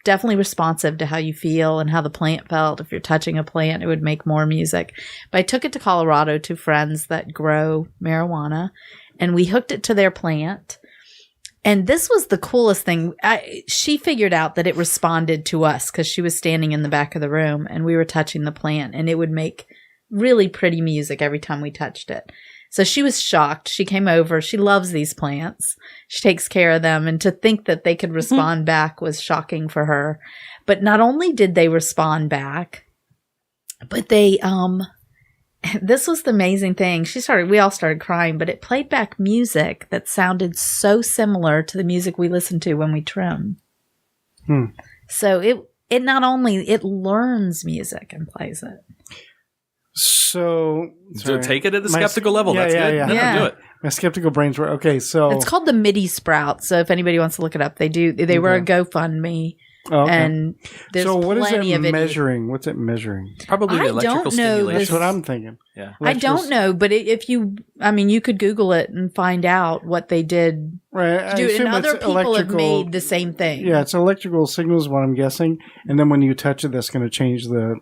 Definitely responsive to how you feel and how the plant felt. If you're touching a plant, it would make more music. But I took it to Colorado to friends that grow marijuana, and we hooked it to their plant. And this was the coolest thing. She figured out that it responded to us because she was standing in the back of the room and we were touching the plant, and it would make really pretty music every time we touched it. So she was shocked. She came over. She loves these plants. She takes care of them. And to think that they could respond back was shocking for her. But not only did they respond back, but they, this was the amazing thing. We all started crying, but it played back music that sounded so similar to the music we listen to when we trim. So it not only, it learns music and plays it. So take it at the skeptical level. That's good. Yeah. No, do it. My skeptical brains were okay. So It's called the MIDI Sprout. So if anybody wants to look it up, they were a GoFundMe. Oh, okay. And there's what is plenty it of it. measuring? What's it measuring? Probably I electrical don't know. stimulation. That's what I'm thinking. Yeah. I don't know, but if you could Google it and find out what they did. Right. Do, and other people have made the same thing. Yeah, it's electrical signals, what I'm guessing. And then when you touch it, that's going to change the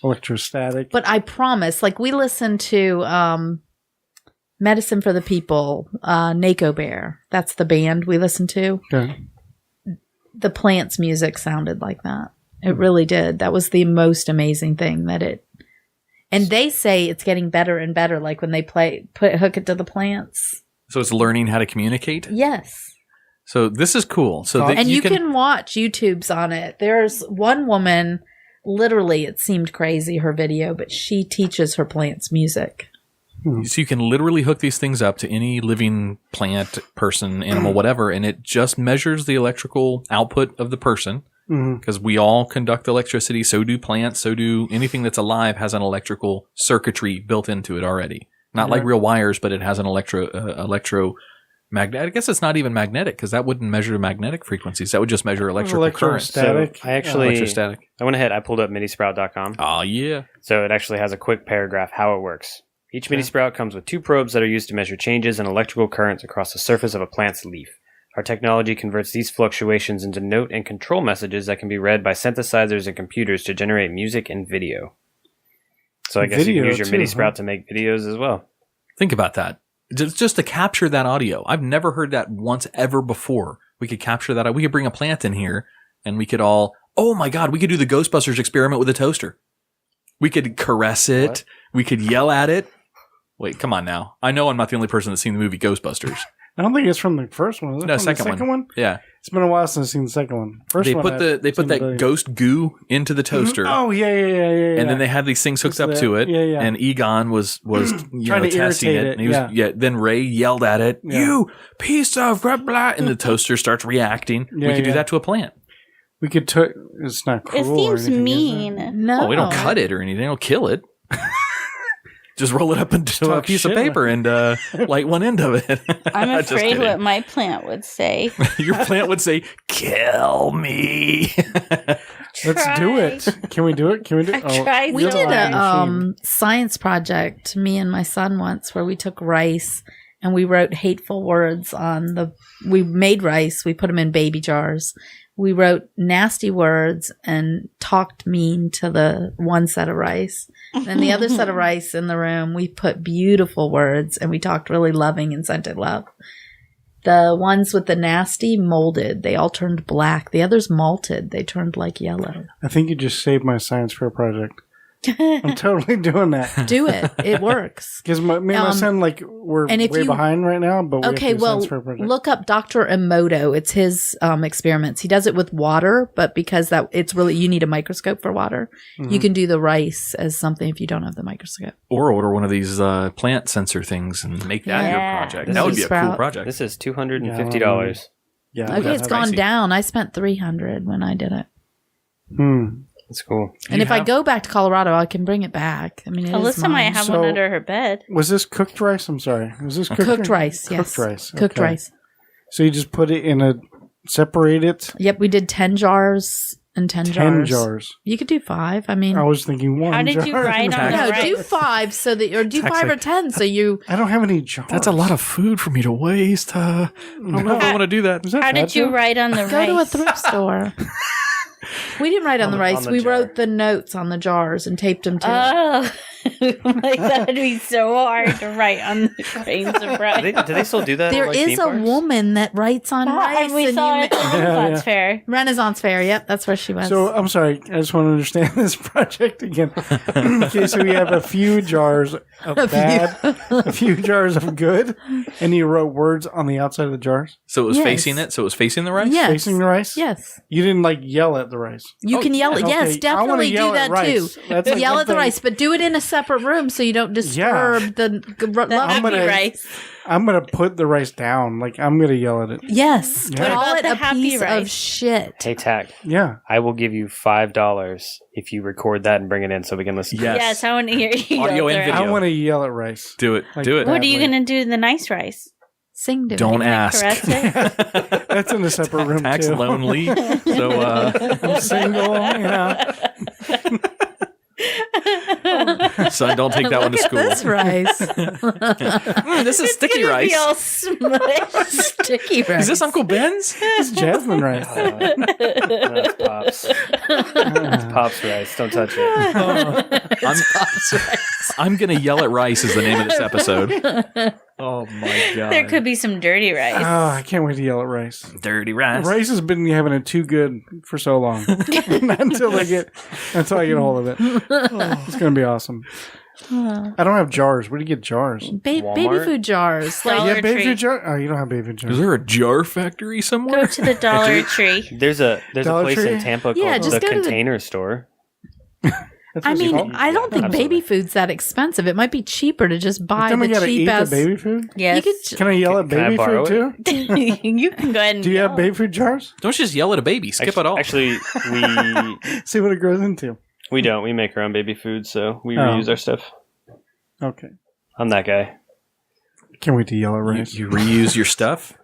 electrostatic. But I promise, like we listened to Medicine for the People, NACO Bear. That's the band we listened to. Okay. The plants' music sounded like that. It really did. That was the most amazing thing and they say it's getting better and better. Like when they hook it to the plants. So it's learning how to communicate? Yes. So this is cool. So and you can watch YouTubes on it. There's one woman, literally, it seemed crazy, her video, but she teaches her plants music. So you can literally hook these things up to any living plant, person, animal, whatever, and it just measures the electrical output of the person. Because we all conduct electricity, so do plants, so do anything that's alive has an electrical circuitry built into it already. Not like real wires, but it has an electromagnetic. I guess it's not even magnetic because that wouldn't measure magnetic frequencies. That would just measure electrical current. So I went ahead. I pulled up MIDISprout.com. Oh yeah. So it actually has a quick paragraph how it works. Each MIDI sprout comes with 2 probes that are used to measure changes in electrical currents across the surface of a plant's leaf. Our technology converts these fluctuations into note and control messages that can be read by synthesizers and computers to generate music and video. So I guess you can use your MIDI sprout to make videos as well. Think about that. Just to capture that audio. I've never heard that once ever before. We could capture that. We could bring a plant in here and we could all, oh my God, we could do the Ghostbusters experiment with a toaster. We could caress it. What? We could yell at it. Wait, come on now. I know I'm not the only person that's seen the movie Ghostbusters. I don't think it's from the first one. Is it no, from second the second one? Yeah. It's been a while since I've seen the second one. They put that ghost goo into the toaster. Oh, yeah. And then they had these things hooked up to it. Yeah. And Egon was trying to testing it. And he was, then Ray yelled at it, you piece of blah, blah, and the toaster starts reacting. We could do that to a plant. We could it's not cruel. It seems mean. No. Oh, we don't cut it or anything. Don't kill it. Just roll it up into a piece of paper and light one end of it. I'm afraid what my plant would say. Your plant would say, kill me. Let's do it. Can we do it? We did a science project, me and my son once, where we took rice and we wrote hateful words we made rice, we put them in baby jars. We wrote nasty words and talked mean to the one set of rice. Then the other set of rice in the room, we put beautiful words and we talked really loving and scented love. The ones with the nasty molded. They all turned black. The others malted. They turned like yellow. I think you just saved my science fair project. I'm totally doing that. Do it. It works. Because me and my son, we're way behind right now. But look up Dr. Emoto. It's his experiments. He does it with water, but because it's really, you need a microscope for water. Mm-hmm. You can do the rice as something if you don't have the microscope. Or order one of these plant sensor things and make that your project. That would be a cool project. This is $250. Yeah. Okay, it's gone down. I spent $300 when I did it. That's cool. And if I go back to Colorado, I can bring it back. I mean, Alyssa might have one under her bed. Was this cooked rice? I'm sorry. Was this cooked rice? Yes. Cooked rice. Cooked rice. So you just put it separate it? Yep, we did 10 jars and 10 jars. 10 jars. You could do 5. I mean, I was thinking 1 jar. How did you write on the rice? No, do 5 so that, or do 5 or 10 so you. I don't have any jars. That's a lot of food for me to waste. I don't know if I want to do that. How did you write on the rice? Go to a thrift store. We didn't write on the rice. We wrote the notes on the jars and taped them to it. Like that would be so hard to write on the grains of rice. Do they still do that? There is a woman that writes on rice. And we saw it at Renaissance Fair. Renaissance Fair, yep, that's where she was. So, I'm sorry, I just want to understand this project again. Okay, so we have a few jars of bad, a few jars of good, and you wrote words on the outside of the jars? So it was facing it? So it was facing the rice? Yes. Facing the rice? Yes. You didn't yell at the rice? You can yell at, yes, definitely do that too. Yell at the rice, but do it in a separate room so you don't disturb the happy rice. I'm gonna put the rice down. Like I'm gonna yell at it. Yes. Yeah. Call What it about a the happy piece rice? of shit. Hey, Tach, Yeah. I will give you $5 if you record that and bring it in so we can listen. Yes. Yes, I want to hear you. Audio yell and at video. I want to yell at rice. Do it. Like, Do it. What are you Badly. going to do to the nice rice? Sing to Don't me. ask. Caress it? That's in a separate room Tach's too. lonely. So, I'm single. son, don't take that one to Look school. at this rice. This is sticky It's gonna be rice. all smushed. Sticky rice. Is this Uncle Ben's? It's jasmine rice. That's Pops. It's Pops rice. Don't touch it. I'm gonna yell at rice is the name of this episode. Oh my god! There could be some dirty rice. Oh, I can't wait to yell at rice. dirty rice. Rice has been having it too good for so long. until I get a hold of it. It's gonna be awesome. I don't have jars. Where do you get jars? baby Walmart? food jars. Like, Dollar You have baby Tree. food jar? Oh, you don't have baby food Is jars. there a jar factory Go somewhere? to the Dollar Tree. There's a Dollar place Tree? in Tampa Yeah, called just the go to the- Container Store. That's I what it's mean, called? I don't think Absolutely. baby food's that expensive. It might be cheaper to just buy Then we the gotta eat cheap the ass. baby food. Yes. You could Can I yell at Can I baby borrow food too? You can go ahead and Do you have yell. baby food jars? Don't just yell at a baby. Skip it all. Actually, See what it grows into. we don't. We make our own baby food, so we Oh. reuse our stuff. Okay. I'm that guy. Can't wait to yell at rice. You reuse your stuff. Is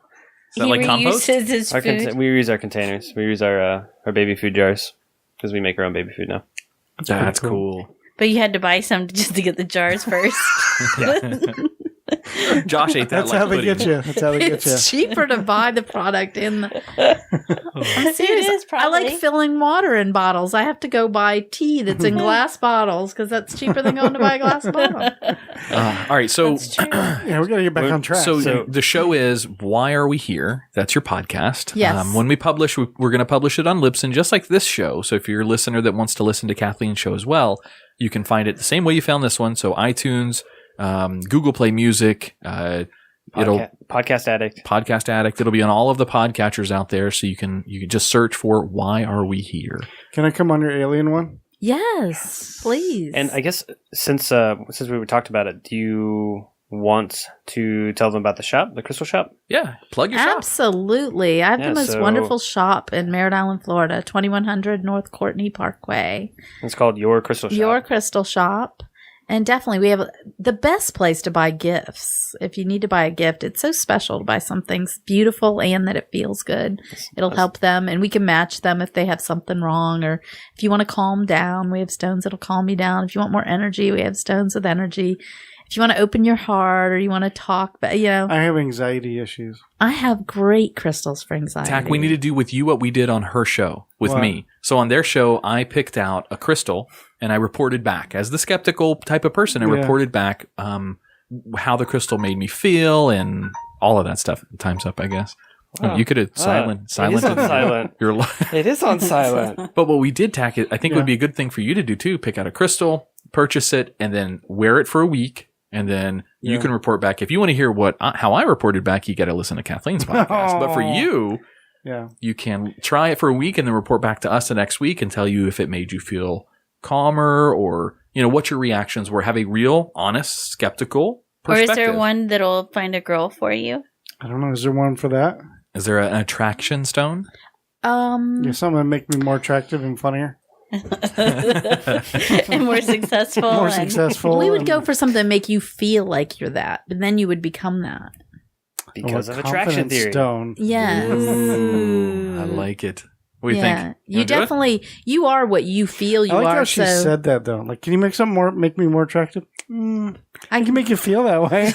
that He like compost? reuses his Our food. we reuse our containers. We reuse our baby food jars because we make our own baby food now. That's pretty cool. But you had to buy some just to get the jars first. Josh ate that That's like how they pudding. get you. That's how they get you. It's cheaper to buy the product in the. I'm It serious. is, I like probably. filling water in bottles. I have to go buy tea that's in glass bottles because that's cheaper than going to buy a glass bottle. All right, so That's true. Yeah, we got to get back on track. So the show is Why Are We Here? That's your podcast. Yes. When we publish, we're going to publish it on Libsyn, just like this show. So if you're a listener that wants to listen to Kathleen's show as well, you can find it the same way you found this one. So iTunes, Google Play Music, it'll Podcast Addict. Podcast Addict. It'll be on all of the podcatchers out there. So you can just search for Why Are We Here? Can I come on your alien one? Yes, please. And I guess since we talked about it, do you want to tell them about the shop, the crystal shop? Yeah, plug your shop. Absolutely. I have Yeah, the most so- wonderful shop in Merritt Island, Florida, 2100 North Courtenay Parkway. It's called Your Crystal Shop. Your crystal shop. And definitely, we have the best place to buy gifts. If you need to buy a gift, it's so special to buy something beautiful and that it feels good. It'll help them, and we can match them if they have something wrong. Or if you want to calm down, we have stones that'll calm you down. If you want more energy, we have stones with energy. If you want to open your heart or you want to talk, but I have anxiety issues. I have great crystals for anxiety. Tack, we need to do with you what we did on her show with What? me. So on their show, I picked out a crystal and I reported back as the skeptical type of person. I Yeah. reported back how the crystal made me feel and all of that stuff. Time's up, I guess. Oh. You could have It is on silent. Your li- It is on silent. But what we did, Tack, I think Yeah. would be a good thing for you to do too. Pick out a crystal, purchase it, and then wear it for a week. And then you Yeah. can report back. If you want to hear how I reported back, you got to listen to Kathleen's podcast. But for you, Yeah. you can try it for a week and then report back to us the next week and tell you if it made you feel calmer or, what your reactions were. Have a real, honest, skeptical Or is perspective. there one that'll find a girl for you? I don't know. Is there one for that? Is there an attraction stone? Yeah, something that make me more attractive and funnier. And more successful. More and- successful. We would and- go for something to make you feel like you're that, but then you would become that. Because a of attraction confidence theory. Stone. Yes. I like it. What do you think? You wanna do it? definitely, you are what you feel you I like are. how she So said that though. Like, can you make something make me more attractive? I can make you feel that way.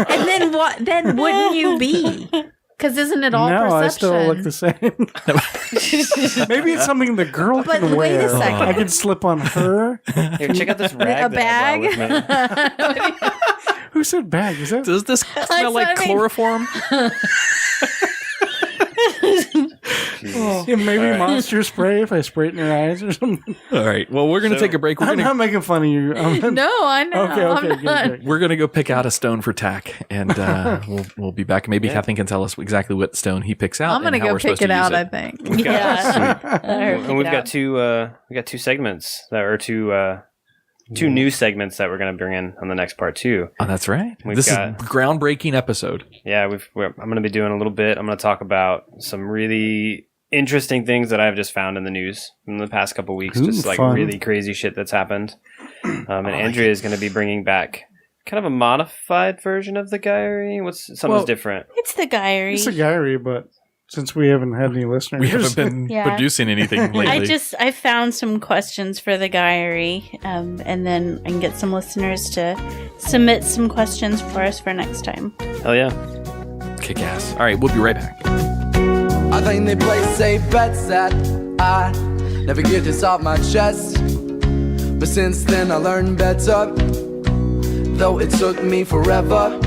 and then what? Then wouldn't you be? Because isn't it all no, perception? I still look the same. Maybe it's something the girl But can wait a wear. second. I can slip on her. Here, check out this rag A that I brought with me. bag. Who said bag? Is that? Does this smell like what I mean. chloroform? Yeah, maybe monster spray if I spray it in your eyes or something. All right. Well, we're going to take a break. We're I'm going not to making fun of you. No, I know. Okay, I'm good, not. good. we're going to go pick out a stone for Tack, and we'll be back. Maybe Kathleen can tell us exactly what stone he picks out. I'm going to and how go we're supposed pick it to use out, I think. Yeah. And we've got two segments that are two two new segments that we're going to bring in on the next part too. Oh, that's right. We've This got- is a groundbreaking episode. Yeah, I'm going to be doing a little bit. I'm going to talk about some really interesting things that I've just found in the news in the past couple weeks. Ooh, just like fun. really crazy shit that's happened. And Andrea is going to be bringing back kind of a modified version of the diary. Something's different. It's the diary. It's a diary, but since we haven't had any listeners, We haven't been Yeah. producing anything lately. I found some questions for the diary, and then I can get some listeners to submit some questions for us for next time. Hell yeah. Kick ass. All right, we'll be right back. I think they play safe bets that I never get this off my chest. But since then I learned better, though it took me forever.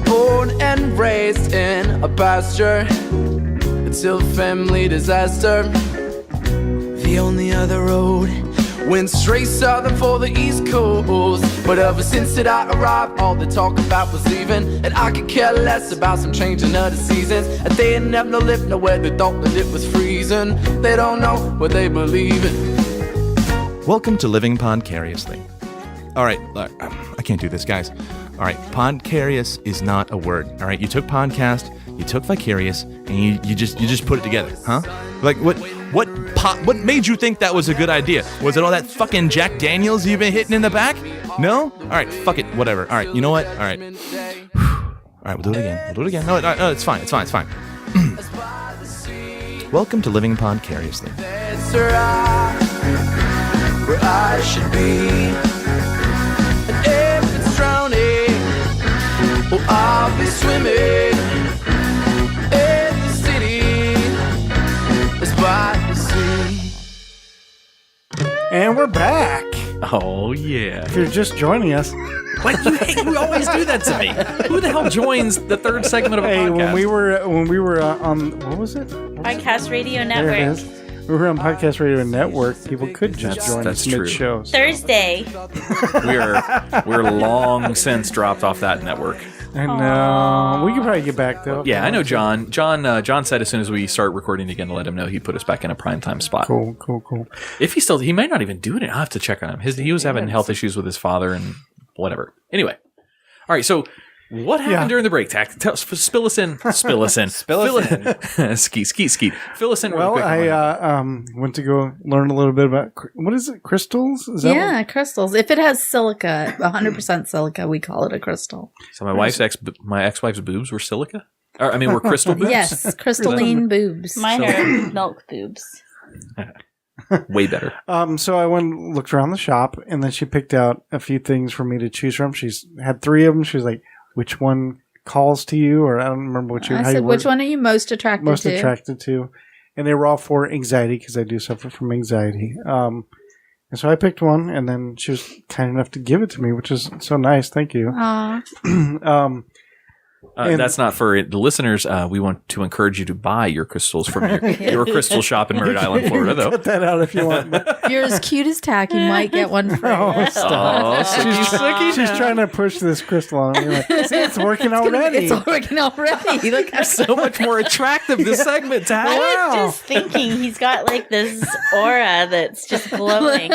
Born and raised in a pasture until family disaster. The only other road went straight southern for the East Coast. But ever since that I arrived, all the talk about was leaving, and I could care less about some changing of the seasons. And they ain't never lived nowhere that thought that it was freezing. They don't know what they believe in. Welcome to Living Podcariously. All right, I can't do this, guys. All right, podcarious is not a word. All right, you took podcast, you took vicarious, and you just put it together, huh? Like what made you think that was a good idea? Was it all that fucking Jack Daniels you've been hitting in the back? No? All right, fuck it, whatever. All right, you know what? All right. All right, we'll do it again. No, it's fine. Welcome to Living Podcariously. That's right, where I should be. And if it's drowning, well, I'll be swimming in the city, it's by the sea. and we're back. Oh, yeah. If you're just joining us, What? You always do that to me. Who the hell joins the third segment of a hey, podcast? when we were on what was it? Podcast Radio There it Network. is. We were on Podcast Radio Network. People could just join that's us true. mid-show. Thursday. We're long since dropped off that network. And we could probably get back though. Yeah, I know John. John said as soon as we start recording again to let him know he'd put us back in a primetime spot. Cool. If he might not even do it. I'll have to check on him. He was having health issues with his father and whatever. Anyway. All right, so what happened during the break? Spill us in. Skeet. Fill us in real Well, quick. I went to go learn a little bit about what is it? Crystals? Is that Yeah, crystals. If it has silica, 100% silica, we call it a crystal. So my ex-wife's boobs were silica? Were crystal boobs? Yes, crystalline boobs. Mine are milk boobs. Way better. So I went and looked around the shop, and then she picked out a few things for me to choose from. She's had 3 of them. She was like, "Which one calls to you?" Or I don't remember what you. I how you said, which worded it. one are you most attracted to? And they were all for anxiety because I do suffer from anxiety. And so I picked one, and then she was kind enough to give it to me, which is so nice. Thank you. Aw. And- That's not for the listeners. We want to encourage you to buy your crystals from your crystal shop in Merritt Island, Florida, though. Cut that out if you want. But You're as cute as Tach. You might get one free. Oh, she's trying to push this crystal on me. Like, see, it's working already. It's working already. Look how so much more attractive this segment, Tach. I was just thinking he's got like this aura that's just glowing.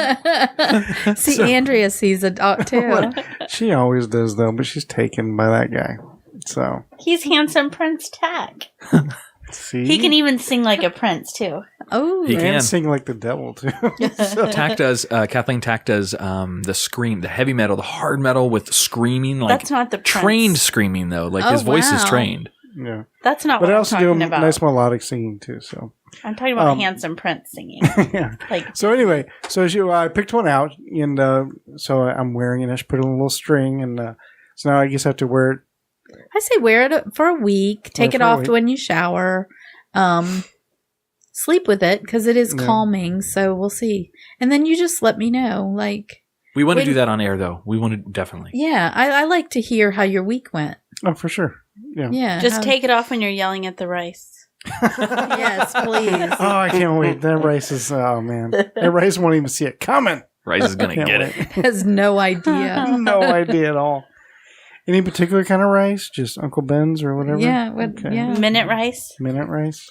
See, Andrea sees it too. She always does, though, but she's taken by that guy. So, He's handsome Prince Tack. see? He can even sing like a prince too. Oh, He can. and sing like the devil, too. Kathleen Tack does the scream, the heavy metal, the hard metal with screaming. Like That's not the Prince. trained screaming, though. Like his voice is wow. trained. Yeah. That's not But what I I'm also do talking about. nice melodic singing, too. So, I'm talking about handsome Prince singing. yeah. Like So anyway, I picked one out, and so I'm wearing it. I should put it in a little string, and so now I guess I have to wear it. I say wear it for a week. Take for it a off week. when you shower. Sleep with it because it is Yeah. calming. So we'll see. And then you just let me know. Like, We want to When- do that on air, though. We want to definitely. yeah, I like to hear how your week went. Oh, for sure. Yeah. Yeah. just how- take it off when you're yelling at the rice. Yes, please. Oh, I can't wait. That rice is, oh man. That rice won't even see it coming. Rice is gonna Can't get wait. it. Has no idea. No idea at all. Any particular kind of rice? Just Uncle Ben's or whatever? Yeah, Okay. yeah. Minute rice. Minute rice?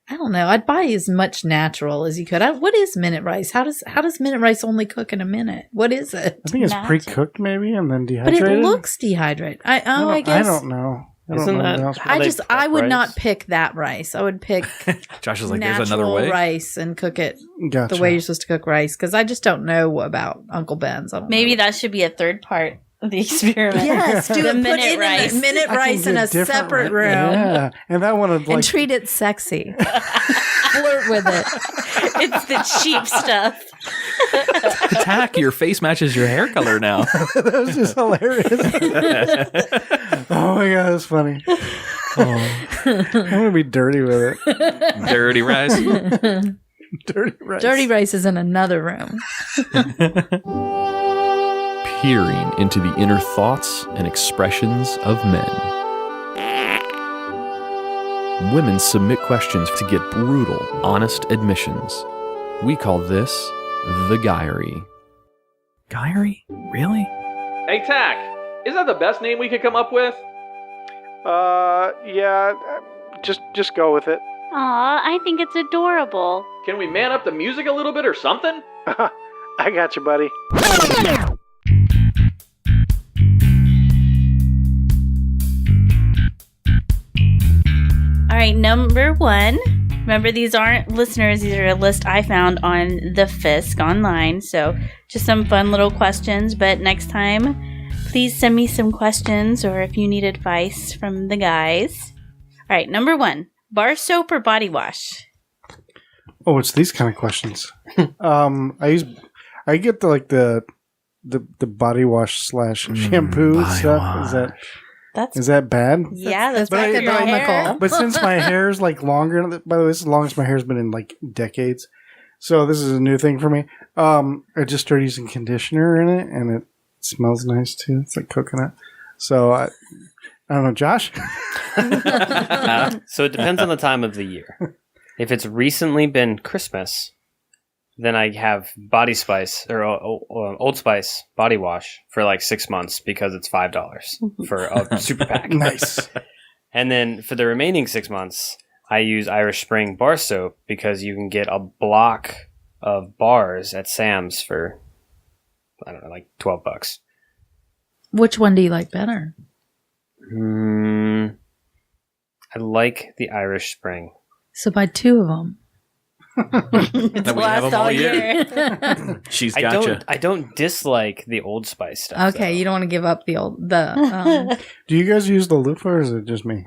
I don't know. I'd buy as much natural as you could. What is minute rice? How does minute rice only cook in a minute? What is it? I think it's Magic. pre-cooked maybe and then But dehydrated. it looks dehydrated. I guess I don't know. I don't Isn't know that- what else. How they I prep would rice? not pick that rice. I would pick Josh is like, natural there's another way. rice and cook it Gotcha. the way you're supposed to cook rice. Because I just don't know about Uncle Ben's. I don't Maybe know. that should be a third part of the experiment. Yes, do The it. Put minute it rice. in a minute I can rice in do a different separate ri- room Yeah, and that one would and like treat it sexy. Flirt with it. It's the cheap stuff. Tack, your face matches your hair color now. that was just hilarious. Oh my god, that's funny. Oh. I'm gonna be dirty with it. Dirty rice. Dirty rice. Dirty rice is in another room. Peering into the inner thoughts and expressions of men. Women submit questions to get brutal, honest admissions. We call this the Guyry. Guyry? Really? Hey, Tack, is that the best name we could come up with? Yeah. Just go with it. Aw, I think it's adorable. Can we man up the music a little bit or something? I got you, buddy. All right, number 1. Remember, these aren't listeners. These are a list I found on the Fisk online. So just some fun little questions. But next time, please send me some questions or if you need advice from the guys. All right, number 1. Bar soap or body wash? Oh, it's these kind of questions. I get the body wash / shampoo body stuff. That's Is that bad? yeah, that's But good for your hair. economical. But since my hair is like longer, by the way, this is the longest my hair's been in like decades. So this is a new thing for me. I just started using conditioner in it, and it smells nice too. It's like coconut. So I don't know, Josh. So it depends on the time of the year. If it's recently been Christmas, then I have Body Spice or Old Spice body wash for like 6 months because it's $5 for a super pack. Nice. And then for the remaining 6 months, I use Irish Spring bar soap because you can get a block of bars at Sam's for, I don't know, like $12. Which one do you like better? I like the Irish Spring. So buy 2 of them. That we have them all year. She's gotcha. I don't dislike the Old Spice stuff. Okay, though. you don't want to give up the Do you guys use the loofah or is it just me?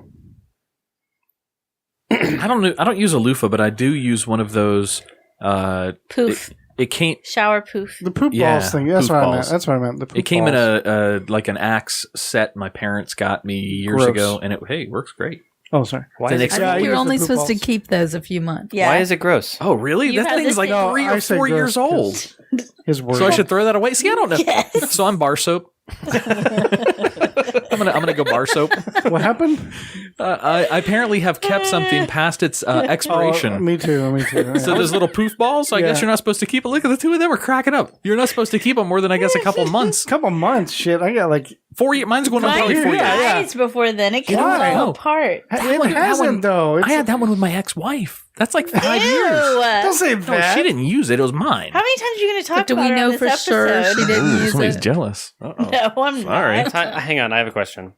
I don't use a loofah, but I do use one of those. Poof. It came. Shower poof. The poop Yeah, balls thing. That's poop what I meant. balls. That's what I meant. The poop It came balls. in a like an Axe set my parents got me years Gross. ago, and it works great. Oh, sorry. Why The is, next- it, Yeah, I You're use only the poop supposed to balls. keep those a few months. Yeah. why is it gross? Oh, really? You That have thing's the like same- 3 I or say 4 years gross old. 'cause His word. So I should throw that away. See, I don't know. Yes. So I'm bar soap. I'm gonna go bar soap. What happened? I apparently have kept something past its expiration. Oh, me too. Me too. So those little poof balls, I guess Yeah. you're not supposed to keep it. Look at the 2 of them are cracking up. You're not supposed to keep them more than I guess a couple months. Couple months. Shit. I got like 4 years. Mine's going on Mine probably 4 years. dies before then. It You know comes what? I all know. apart. it hasn't though. It's, I had that one with my ex-wife. That's like 5 years. Don't say No, that. she didn't use it. It was mine. How many times are you going to talk But do about we her know on this for sure episode? she didn't use somebody's it? jealous. Uh-oh. No, I'm Sorry. not. Hang on, I have a question.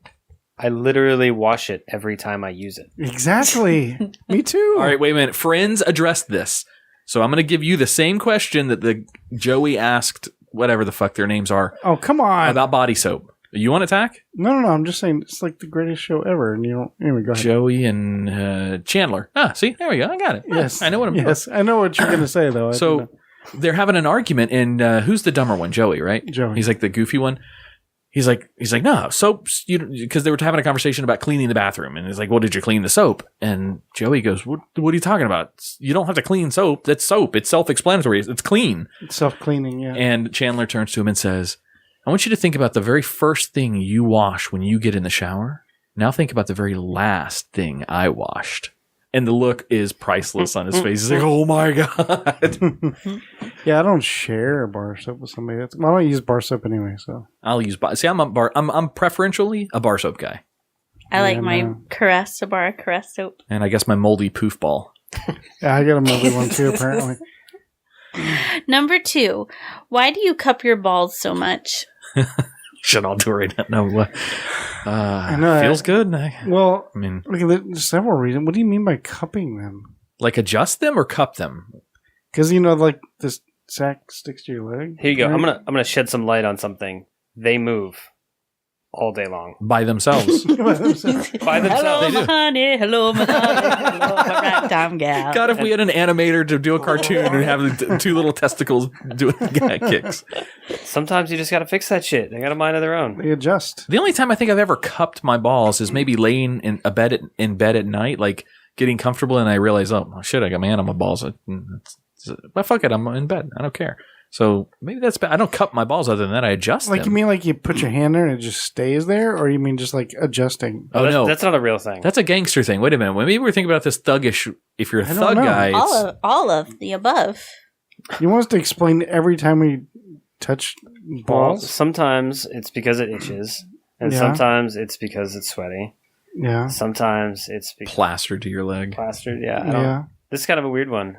I literally wash it every time I use it. Exactly. Me too. All right, wait a minute. Friends addressed this. So I'm going to give you the same question that the Joey asked, whatever the fuck their names are, Oh, come on. about body soap. You want to attack? No. I'm just saying it's like the greatest show ever. And you don't. Anyway, go ahead. Joey and Chandler. See? There we go. I got it. Yes. I know what I'm doing. Yes. I know what you're going to say though. I So don't they're having an argument, and who's the dumber one? Joey, right? Joey. He's like the goofy one. He's like, no, soaps, because they were having a conversation about cleaning the bathroom. And he's like, well, did you clean the soap? And Joey goes, what are you talking about? You don't have to clean soap. That's soap. It's self-explanatory. It's clean. It's self-cleaning, yeah. And Chandler turns to him and says, I want you to think about the very first thing you wash when you get in the shower. Now think about the very last thing I washed. And the look is priceless on his face. He's like, oh my God. Yeah, I don't share a bar soap with somebody. I don't use bar soap anyway, so. I'll use bar. See, I'm preferentially a bar soap guy. I like Yeah, my no. Caress soap. And I guess my moldy poof ball. Yeah, I got a movie one too, apparently. Number 2, why do you cup your balls so much? Shit, I'll do it right now. No, I know, feels good. Well, I mean, okay, there's several reasons. What do you mean by cupping them? like adjust them or cup them? Because, like this sack sticks to your leg. Here you go. right? I'm gonna shed some light on something. They move all day long By themselves. by Hello, themselves. my honey. Hello, my honey. Hello, my ragtime gal. God, if we had an animator to do a cartoon and have the two little testicles doing kicks. Sometimes you just gotta fix that shit. They got a mind of their own. They adjust. The only time I think I've ever cupped my balls is maybe laying in bed at night, like getting comfortable, and I realize, oh shit, I got my hand on my balls. But fuck it, I'm in bed. I don't care. So maybe that's bad. I don't cup my balls. Other than that, I adjust Like, them. you mean like you put your hand there and it just stays there? Or you mean just like adjusting? Oh, no. That's not a real thing. That's a gangster thing. Wait a minute. Maybe we're thinking about this thuggish. If you're a I don't thug know. guy, it's, All of the above. You want us to explain every time we touch Well, balls? sometimes it's because it itches, and Yeah. sometimes it's because it's sweaty. Yeah. Sometimes it's plastered to your leg. plastered. Yeah, I don't, Yeah. this is kind of a weird one.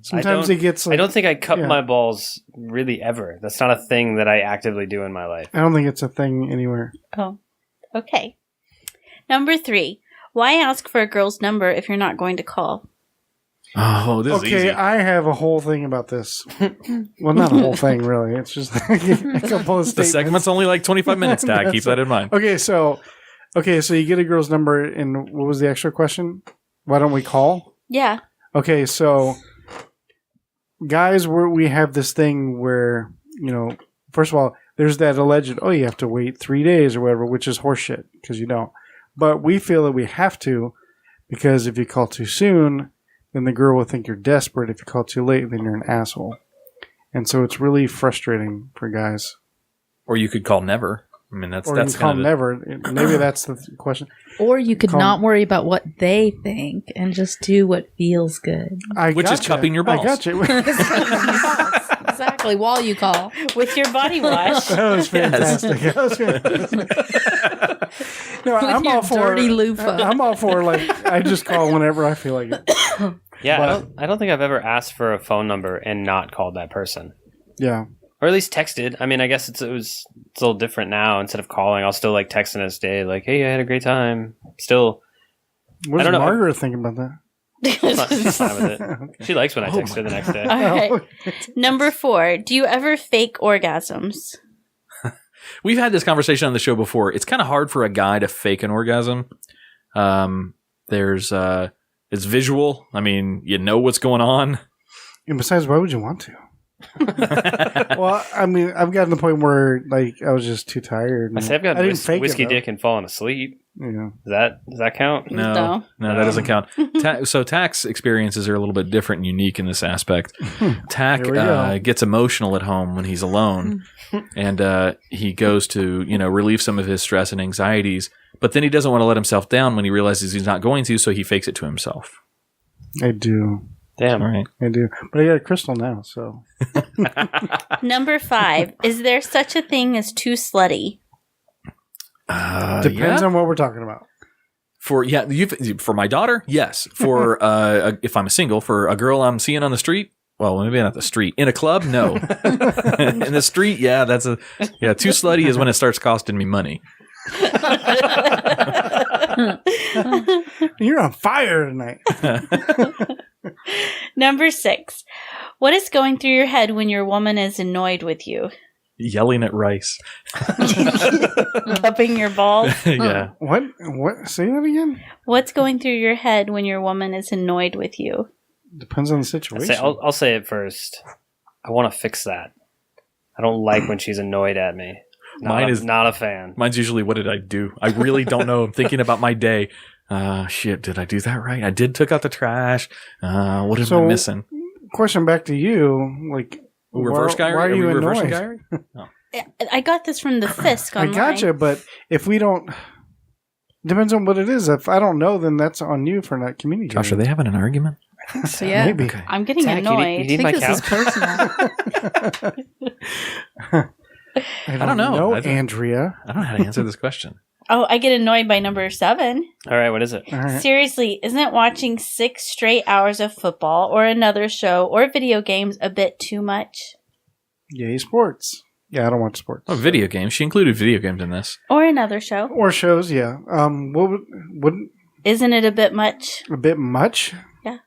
Sometimes it gets like, I don't think I cup yeah. my balls really ever. That's not a thing that I actively do in my life. I don't think it's a thing anywhere. Oh, okay. Number 3, why ask for a girl's number if you're not going to call? Oh, this is Okay, easy. I have a whole thing about this. Well, not a whole thing, really. It's just like a couple of The statements. segment's only like 25 minutes, Tach. Keep that in mind. Okay, so you get a girl's number, and what was the extra question? Why don't we call? Yeah. Okay, so guys, we have this thing where, first of all, there's that alleged, you have to wait 3 days or whatever, which is horseshit, because you don't. But we feel that we have to, because if you call too soon, then the girl will think you're desperate. If you call too late, then you're an asshole. And so it's really frustrating for guys. Or you could call never. I mean, that's Or you can call kind of never. Maybe that's the question. Or you could Call- not worry about what they think and just do what feels good. Which is cupping your balls. I got you. Exactly, while you call. With your body wash. That was fantastic. That was fantastic. No, With I'm your all for dirty loofah. I'm all for I just call whenever I feel like it. Yeah, I don't think I've ever asked for a phone number and not called that person, Yeah. or at least texted. I mean, I guess it's a little different now. Instead of calling, I'll still like text the next day, like, "Hey, I had a great time." Still, What I does don't know. Margaret think about that? she's fine with it. She likes when I text her the next day. All right. Number 4, do you ever fake orgasms? We've had this conversation on the show before. It's kind of hard for a guy to fake an orgasm. It's visual. I mean, you know what's going on. And besides, why would you want to? Well, I mean, I've gotten to the point where like I was just too tired. I say I've got didn't fake it, whiskey though. dick and falling asleep. Yeah. Does that count? No, that doesn't count. So Tach's experiences are a little bit different and unique in this aspect. Tach Here we go. gets emotional at home when he's alone, and he goes to relieve some of his stress and anxieties. But then he doesn't want to let himself down when he realizes he's not going to, so he fakes it to himself. I do. Damn. All right. I do. But I got a crystal now, so. Number 5, is there such a thing as too slutty? Depends on what we're talking about. For my daughter, yes. For if I'm single, for a girl I'm seeing on the street, well, maybe not the street. In a club, no. In the street, yeah, too slutty is when it starts costing me money. You're on fire tonight. Number 6, what is going through your head when your woman is annoyed with you? Yelling at rice. Cupping your balls? Yeah. What? Say that again? What's going through your head when your woman is annoyed with you? Depends on the situation. I'll say it first. I want to fix that. I don't like when she's annoyed at me. Mine is not a fan. Mine's usually, what did I do? I really don't know. I'm thinking about my day. Shit, did I do that right? I did took out the trash. What am I missing? Question back to you, like Reverse guy? Why are you reversing annoyed? guy? I got this from the Fisk I online. gotcha, but if we don't, depends on what it is. If I don't know, then that's on you for not communicating. Josh, are they having an argument? So yeah, Maybe. Okay. I'm getting Tach, annoyed. you need I my think this couch. is personal. I don't know. know, I don't- Andrea. I don't know how to answer this question. Oh, I get annoyed by number 7. All right, what is it? All right. Seriously, isn't watching 6 straight hours of football or another show or video games a bit too much? Yay, sports. Yeah, I don't watch sports. Oh, video games. She included video games in this. Or another show? Or shows, yeah. Wouldn't Isn't it a bit much? a bit much? Yeah.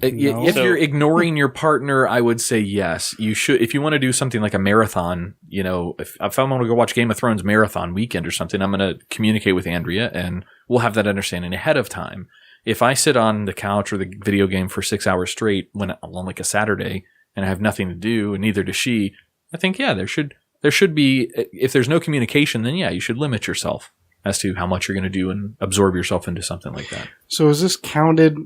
No. If So- you're ignoring your partner, I would say yes. You should. If you want to do something like a marathon, if I want to go watch Game of Thrones marathon weekend or something, I'm going to communicate with Andrea and we'll have that understanding ahead of time. If I sit on the couch or the video game for 6 hours straight on like a Saturday and I have nothing to do, and neither does she, I think, yeah, there should be, if there's no communication, then yeah, you should limit yourself as to how much you're going to do and absorb yourself into something like that. So is this counted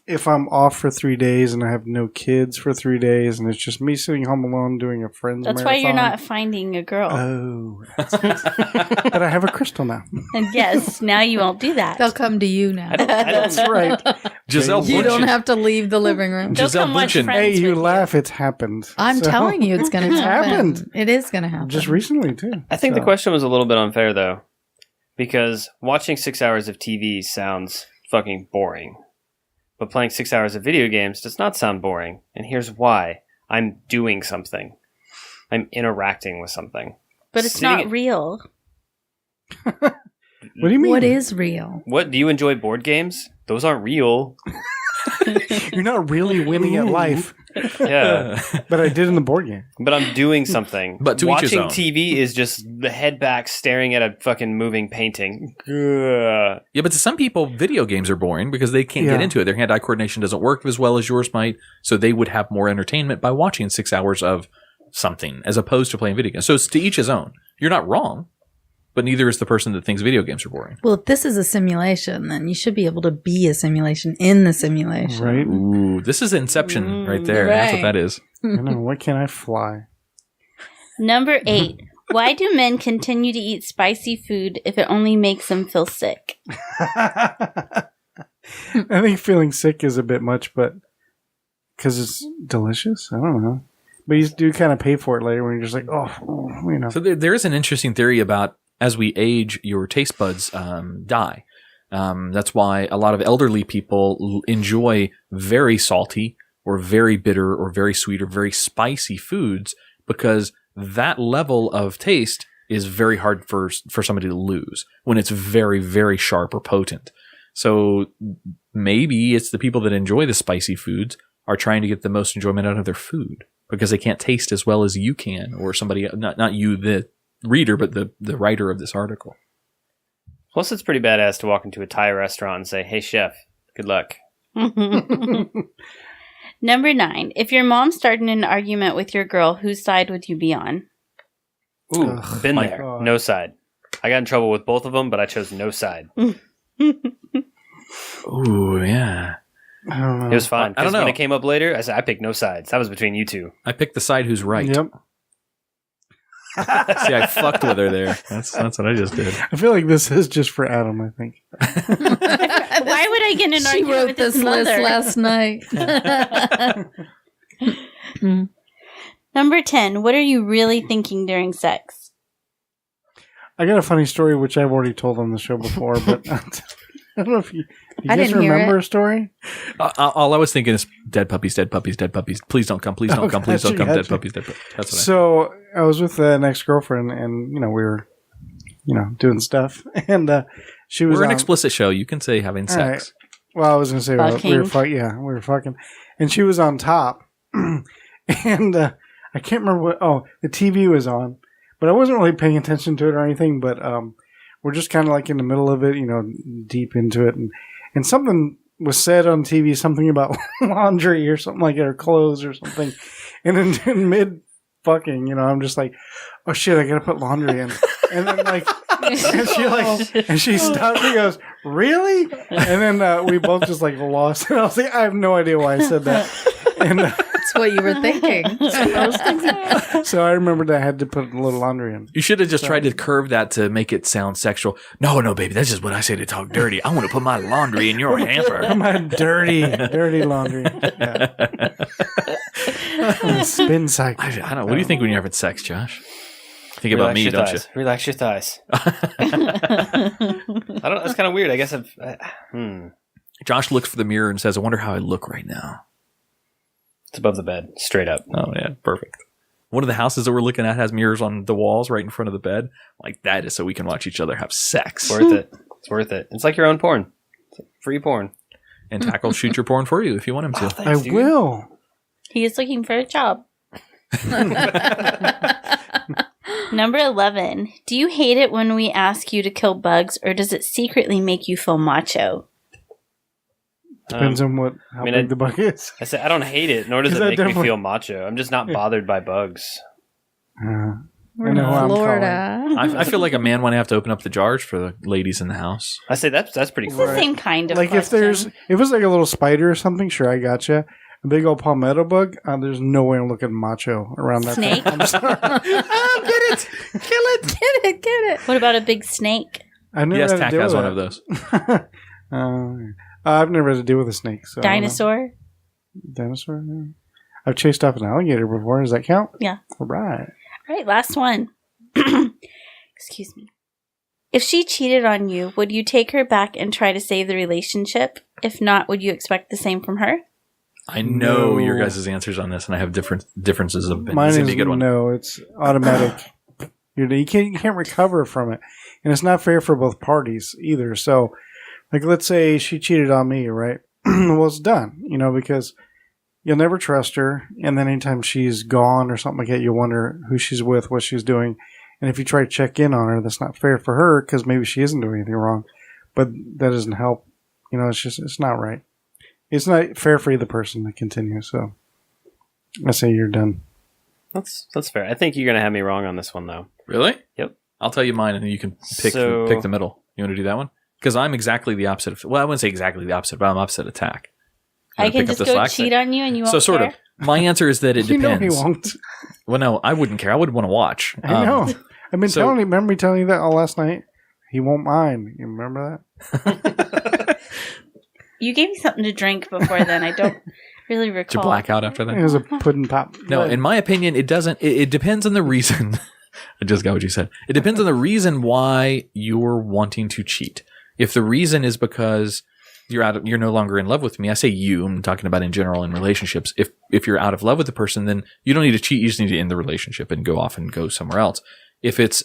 if I'm off for 3 days and I have no kids for 3 days and it's just me sitting home alone doing a friend's That's marathon? why you're not finding a girl. Oh. But I have a crystal now. And yes, now you won't do that. They'll come to you now. That's right. Giselle You don't Bundchen- have to leave the living room. They'll Giselle come watch Bundchen- Friends Hey, you with laugh. It's happened. I'm So- telling you, it's going to It's happen. happened. It is going to happen. Just recently, too. I think the So- question was a little bit unfair, though, because watching 6 hours of TV sounds fucking boring. But playing 6 hours of video games does not sound boring. And here's why. I'm doing something. I'm interacting with something. But it's Sitting not at- real. What do you mean? What is real? What, do you enjoy board games? Those aren't real. You're not really winning at life, Yeah. but I did in the board game. But I'm doing something. But to each his watching own. TV is just the head back staring at a fucking moving painting. Ugh. Yeah, but to some people, video games are boring because they can't get Yeah. into it. Their hand-eye coordination doesn't work as well as yours might, so they would have more entertainment by watching 6 hours of something as opposed to playing video games. So it's to each his own. You're not wrong, but neither is the person that thinks video games are boring. Well, if this is a simulation, then you should be able to be a simulation in the simulation. Right? Ooh, this is Inception right there. That's what right. that is. I know. Why can't I fly? Number 8. Why do men continue to eat spicy food if it only makes them feel sick? I think feeling sick is a bit much, but because it's delicious. I don't know. But you do kind of pay for it later when you're just like, oh. So there is an interesting theory about as we age, your taste buds die. That's why a lot of elderly people enjoy very salty or very bitter or very sweet or very spicy foods because that level of taste is very hard for somebody to lose when it's very, very sharp or potent. So maybe it's the people that enjoy the spicy foods are trying to get the most enjoyment out of their food because they can't taste as well as you can, or somebody, not you, the reader, but the writer of this article. Plus, it's pretty badass to walk into a Thai restaurant and say, "Hey, chef, good luck." Number 9. If your mom started an argument with your girl, whose side would you be on? Ooh, Ugh, been my there. God. No side. I got in trouble with both of them, but I chose no side. Ooh, yeah. I don't know. It was fine. I don't 'Cause when know. it came up later, I said, I picked no sides. That was between you two. I picked the side who's right. Yep. See, I fucked with her there. That's what I just did. I feel like this is just for Adam, I think. Why would I get in an She argument wrote with this his list mother? last night. Number 10. What are you really thinking during sex? I got a funny story, which I've already told on the show before, but I don't know if you I guys didn't hear remember it. a story? All I was thinking is dead puppies, dead puppies, dead puppies. Please don't come. Please don't come. Please don't come. gotcha. Dead puppies, dead puppies. That's what So I was with an ex-girlfriend, and we were, doing stuff, and she was we're an on- explicit show. You can say having All right. sex. Well, I was going to say we were Fucking. we were fucking, and she was on top, and I can't remember what. Oh, the TV was on, but I wasn't really paying attention to it or anything. But we're just kind of like in the middle of it, deep into it, and something was said on TV, something about laundry or something like it, or clothes or something, and in mid fucking, I'm just like, oh shit, I gotta put laundry in, and then and she stopped. She goes, really? And then we both just lost. And I was like, I have no idea why I said that. And That's what you were thinking. so I remembered I had to put a little laundry in. You should have just tried to curve that to make it sound sexual. No, baby, that's just what I say to talk dirty. I want to put my laundry in your hamper. My dirty laundry. Yeah. Spin cycle. I don't know. What do you think when you're having sex, Josh? Think about me, don't you? Relax your thighs. I don't. That's kind of weird. I guess Josh looks for the mirror and says, "I wonder how I look right now." It's above the bed, straight up. Oh yeah, perfect. One of the houses that we're looking at has mirrors on the walls right in front of the bed. Like that is so we can watch each other have sex. Worth it. It's worth it. It's like your own porn. It's like free porn. And Tach will shoot your porn for you if you want him to. Oh, thanks, dude. will. He is looking for a job. Number 11. Do you hate it when we ask you to kill bugs, or does it secretly make you feel macho? Depends on how big the bug is. I said I don't hate it, nor does it make me feel macho. I'm just not bothered by bugs. We're in Florida. I feel like a man when I have to open up the jars for the ladies in the house. I say that's pretty It's cool. the same kind of Like question. if it's like a little spider or something, sure, I gotcha. A big old palmetto bug, there's no way I'm looking macho around that. Snake? I'm sorry. Oh, get it! Kill it! Get it! Get it! What about a big snake? I never Yes, had to Tach deal has with one that. of those. I've never had to deal with a snake. So I don't know. Dinosaur? Dinosaur? Yeah. I've chased off an alligator before. Does that count? Yeah. All right. All right, last one. Excuse me. If she cheated on you, would you take her back and try to save the relationship? If not, would you expect the same from her? I know No. your guys' answers on this, and I have differences of opinion. Mine This is be a good one. no. It's automatic. You can't recover from it, and it's not fair for both parties either. So, like, let's say she cheated on me, right? Well, it's done, because you'll never trust her, and then anytime she's gone or something like that, you wonder who she's with, what she's doing, and if you try to check in on her, that's not fair for her because maybe she isn't doing anything wrong, but that doesn't help. It's not right. It's not fair for either person to continue. So, I say you're done. That's fair. I think you're gonna have me wrong on this one though. Really? Yep. I'll tell you mine, and then you can pick the middle. You want to do that one? Because I'm exactly the opposite of... Well, I wouldn't say exactly the opposite, but I'm opposite of Tach. You I wanna can pick up just the go slack? cheat on you and you won't So sort care? of. My answer is that it You know depends. he won't. Well, no, I wouldn't care. I would want to watch. I know. I've been so- telling you. Remember me telling you that all last night? He won't mind. You remember that? You gave me something to drink before then. I don't really Did you recall. black out after that? It was a pudding pop. No, in my opinion, it doesn't. It depends on the reason. I just got what you said. It depends on the reason why you're wanting to cheat. If the reason is because you're no longer in love with me, I say you. I'm talking about in general in relationships. If you're out of love with the person, then you don't need to cheat. You just need to end the relationship and go off and go somewhere else. If it's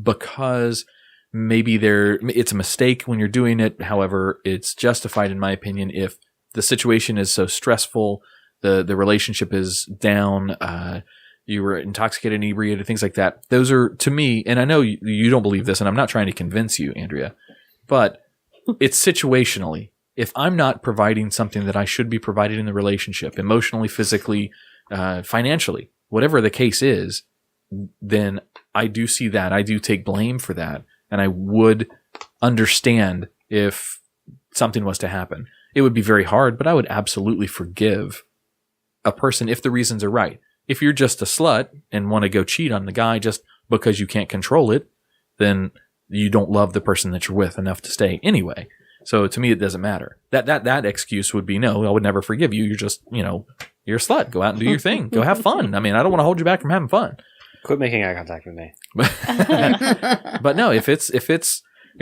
because maybe it's a mistake when you're doing it, however, it's justified in my opinion if the situation is so stressful, the relationship is down, you were intoxicated, inebriated, things like that. Those are, to me, and I know you don't believe this, and I'm not trying to convince you, Andrea, but it's situationally. If I'm not providing something that I should be provided in the relationship, emotionally, physically, financially, whatever the case is, then I do see that. I do take blame for that. And I would understand if something was to happen. It would be very hard, but I would absolutely forgive a person if the reasons are right. If you're just a slut and want to go cheat on the guy just because you can't control it, then you don't love the person that you're with enough to stay anyway. So to me, it doesn't matter. That excuse would be, no, I would never forgive you. You're just, you're a slut. Go out and do your thing. Go have fun. I mean, I don't want to hold you back from having fun. Quit making eye contact with me. But no, if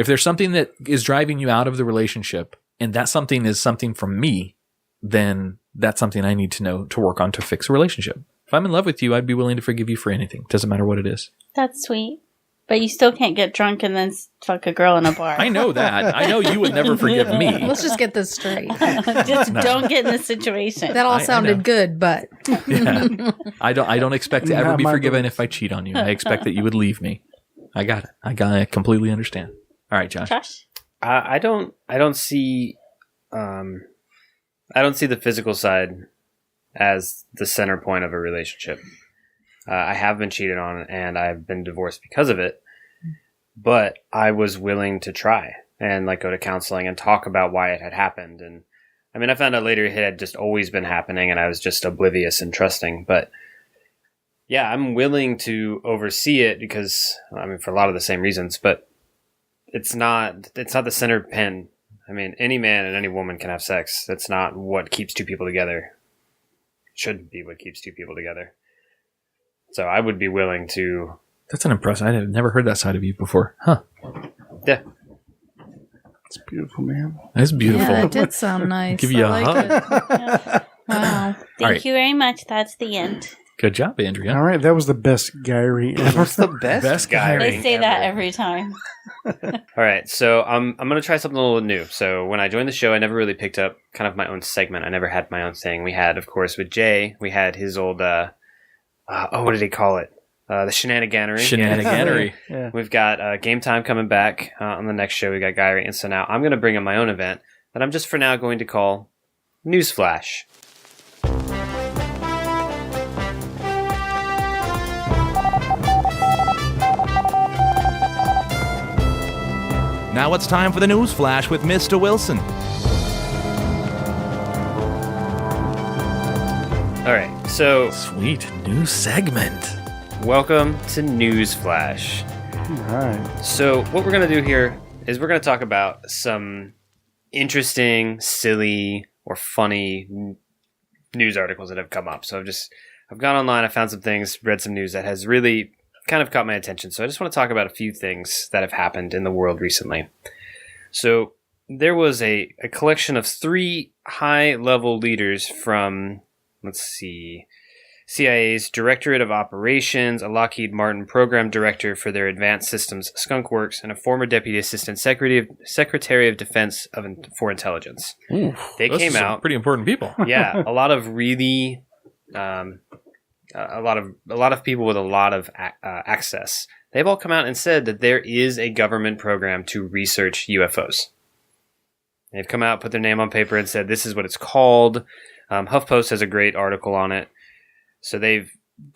there's something that is driving you out of the relationship and that something is something from me, then that's something I need to know to work on to fix a relationship. If I'm in love with you, I'd be willing to forgive you for anything. Doesn't matter what it is. That's sweet. But you still can't get drunk and then fuck a girl in a bar. I know that. I know you would never forgive me. Let's just get this straight. Just don't get in this situation. That all I know. sounded good, but Yeah. I don't expect to ever Not be my forgiven belief. if I cheat on you. I expect that you would leave me. I got it. I completely understand. All right, Josh. Josh? I don't see the physical side as the center point of a relationship. I have been cheated on and I've been divorced because of it, but I was willing to try and go to counseling and talk about why it had happened. And I mean, I found out later it had just always been happening and I was just oblivious and trusting, but yeah, I'm willing to oversee it because, I mean, for a lot of the same reasons, but it's not the center pin. I mean, any man and any woman can have sex. That's not what keeps two people together. Shouldn't be what keeps two people together. So I would be willing to That's an impressive. I had never heard that side of you before. Huh. Yeah. It's beautiful, man. That's beautiful. Yeah, it did sound nice. Give you a I hug. it. Wow. Thank you very much. That's the end. Good job, Andrea. All right, that was the best Guyry ever. What's the best guy? They say that every time. All right, so I'm going to try something a little new. So when I joined the show, I never really picked up kind of my own segment. I never had my own thing. We had, of course, with Jay, we had his old, what did he call it? The shenaniganery. Shenaniganery. Yeah. We've got Game Time coming back on the next show. We got Guyry. And so now I'm going to bring in my own event that I'm just for now going to call Newsflash. Now it's time for the news flash with Mr. Wilson. All right, so Sweet new segment. welcome to Newsflash. All right. So what we're going to do here is we're going to talk about some interesting, silly, or funny news articles that have come up. So I've gone online, I found some things, read some news that has really kind of caught my attention. So I just want to talk about a few things that have happened in the world recently. So there was a collection of 3 high-level leaders from, CIA's Directorate of Operations, a Lockheed Martin program director for their Advanced Systems Skunk Works, and a former Deputy Assistant Secretary of Defense for Intelligence. Ooh, They those came are some out. pretty important people. Yeah, a lot of really, a lot of people with a lot of access. They've all come out and said that there is a government program to research UFOs. They've come out, put their name on paper, and said this is what it's called. HuffPost has a great article on it. So they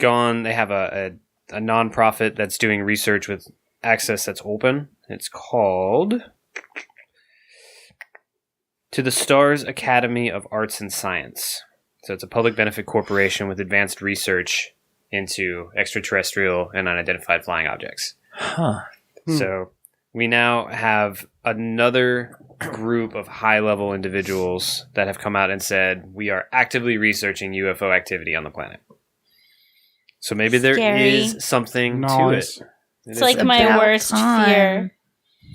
have a nonprofit that's doing research with access that's open. It's called To the Stars Academy of Arts and Science. So it's a public benefit corporation with advanced research into extraterrestrial and unidentified flying objects. Huh. So we now have another group of high-level individuals that have come out and said, we are actively researching UFO activity on the planet. So maybe there Scary. is something Nice. to it. It's like my about worst time. fear.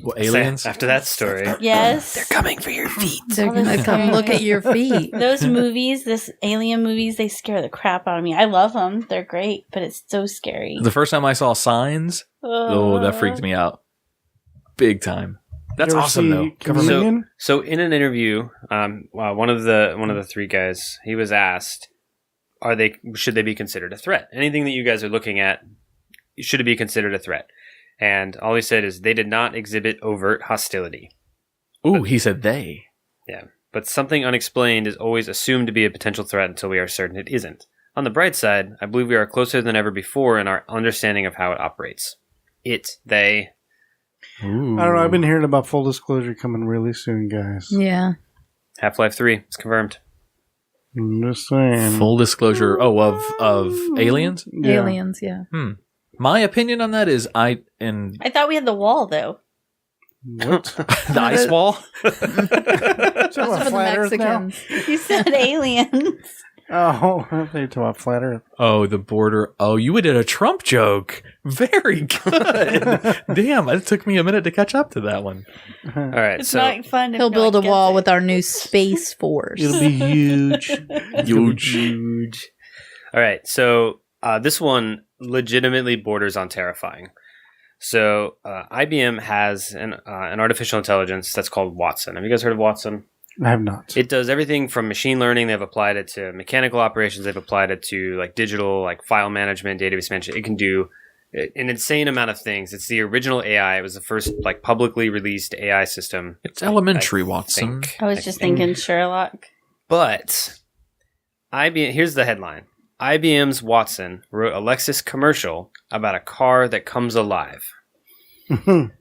Well, aliens? After that story. Yes. They're coming for your feet. They're going to come look at your feet. Those movies, alien movies, they scare the crap out of me. I love them. They're great, but it's so scary. The first time I saw Signs, that freaked me out. Big time. That's You ever awesome, see though. Chameleon? So in an interview, one of the 3 guys, he was asked, should they be considered a threat? Anything that you guys are looking at, should it be considered a threat? And all he said is they did not exhibit overt hostility. Ooh, he said they. Yeah, but something unexplained is always assumed to be a potential threat until we are certain it isn't. On the bright side, I believe we are closer than ever before in our understanding of how it operates. They. Ooh. I don't know. I've been hearing about full disclosure coming really soon, guys. Yeah. Half-Life 3, it's confirmed. I'm just saying. Full disclosure. Oh, of aliens? Yeah. Aliens, yeah. My opinion on that is I thought we had the wall, though. What? the ice wall. Talking about For the flat Earth now? Mexicans. You said aliens. Oh, they talk about flat Earth. Oh, the border. Oh, you did a Trump joke. Very good. Damn, it took me a minute to catch up to that one. All right, It's so not fun. If He'll no build a one gets wall it. with our new Space Force. It'll be huge. Huge. all right, so this one legitimately borders on terrifying. So IBM has an artificial intelligence that's called Watson. Have you guys heard of Watson? I have not. It does everything from machine learning. They've applied it to mechanical operations. They've applied it to like digital, like file management, database management. It can do an insane amount of things. It's the original AI. It was the first like publicly released AI system. It's elementary, Watson. I was just thinking Sherlock. But IBM. Here's the headline: IBM's Watson wrote a Lexus commercial about a car that comes alive. An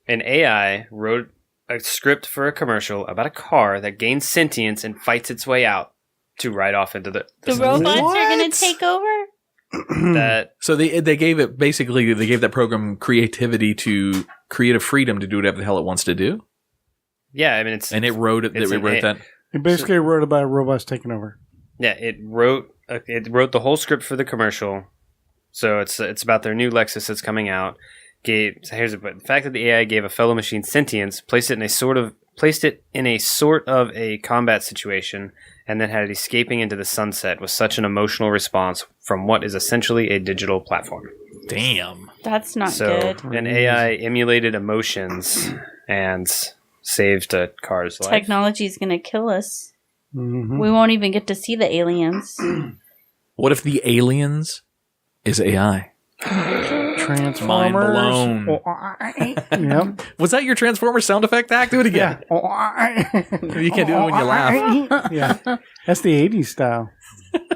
AI wrote a script for a commercial about a car that gains sentience and fights its way out to ride off into the Robots are going to take over? that. So they gave it basically they gave that program creativity to creative freedom to do whatever the hell it wants to do. Yeah, I mean it's And it wrote it. It's It an wrote A- that. It basically wrote about robots taking over. yeah. It wrote the whole script for the commercial, So it's about their new Lexus that's coming out. The fact that the AI gave a fellow machine sentience, placed it in a sort of a combat situation, and then had it escaping into the sunset with such an emotional response from what is essentially a digital platform. Damn. That's not good. An AI emulated emotions and saved a car's life. Technology is going to kill us. Mm-hmm. We won't even get to see the aliens. What if the aliens is AI? Transformers. Mind blown. Yep. Was that your Transformers sound effect, Dak? Do it again. You can't do it when you laugh. Yeah. That's the 80s style.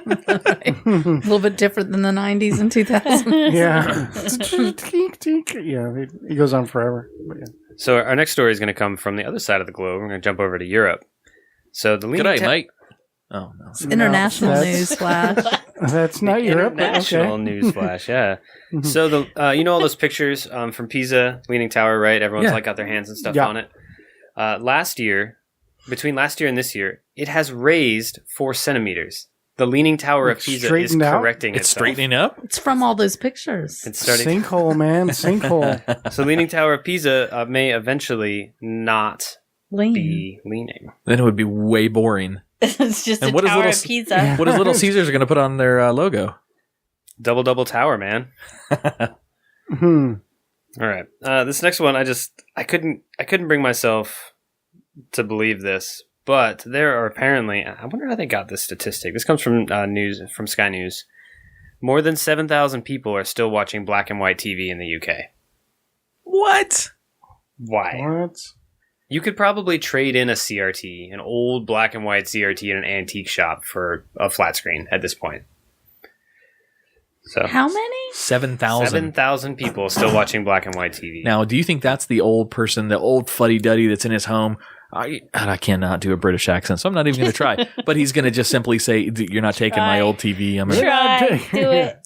A little bit different than the 90s and 2000s. Yeah. Yeah, it goes on forever. But yeah. So our next story is going to come from the other side of the globe. We're going to jump over to Europe. So the Good night, mate. Oh, no. International No, news flash. That's not Europe. International news flash, yeah. So the you know all those pictures from Pisa, Leaning Tower, right? Everyone's like got their hands and stuff on it. Between last year and this year, it has raised 4 centimeters. The Leaning Tower of Pisa is correcting It's itself. straightening up? It's from all those pictures. It's starting. Sinkhole, man. Sinkhole. So Leaning Tower of Pisa may eventually not be leaning. Then it would be way boring. It's just And a what is tower little- of pizza. What is Little Caesars going to put on their logo? Double tower, man. Hmm. All right. This next one, I couldn't bring myself to believe this, but there are apparently, I wonder how they got this statistic. This comes from Sky News. More than 7,000 people are still watching black and white TV in the UK. What? Why? What? You could probably trade in a CRT, an old black and white CRT in an antique shop for a flat screen at this point. So How many? 7,000. 7,000 people still watching black and white TV. Now, do you think that's the old person, the old fuddy-duddy that's in his home? I cannot do a British accent, so I'm not even going to try. But he's going to just simply say, "You're not taking my old TV." I'm gonna, Try. Do it.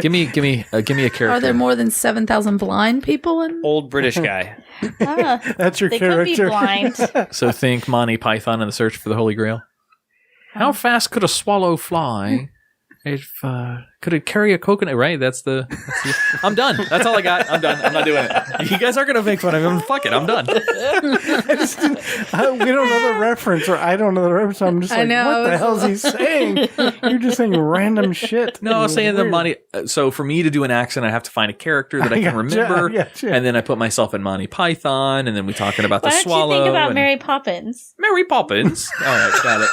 give me a character. Are there more than 7,000 blind people in? Old British guy. That's your They character. could be blind. So think Monty Python and the Search for the Holy Grail. How fast could a swallow fly? If could it carry a coconut? Right, that's the. I'm done. That's all I got. I'm done. I'm not doing it. You guys aren't gonna make fun of him. Fuck it. I'm done. We don't know the reference, or I don't know the reference. So I'm just I like, know, what the hell is he saying? You're just saying random shit. No, I was saying the Weird. Monty. So for me to do an accent, I have to find a character that I can remember, gotcha. and then I put myself in Monty Python, and then we talking about Why the don't swallow. you think about and Mary Poppins? Mary Poppins. All right, got it.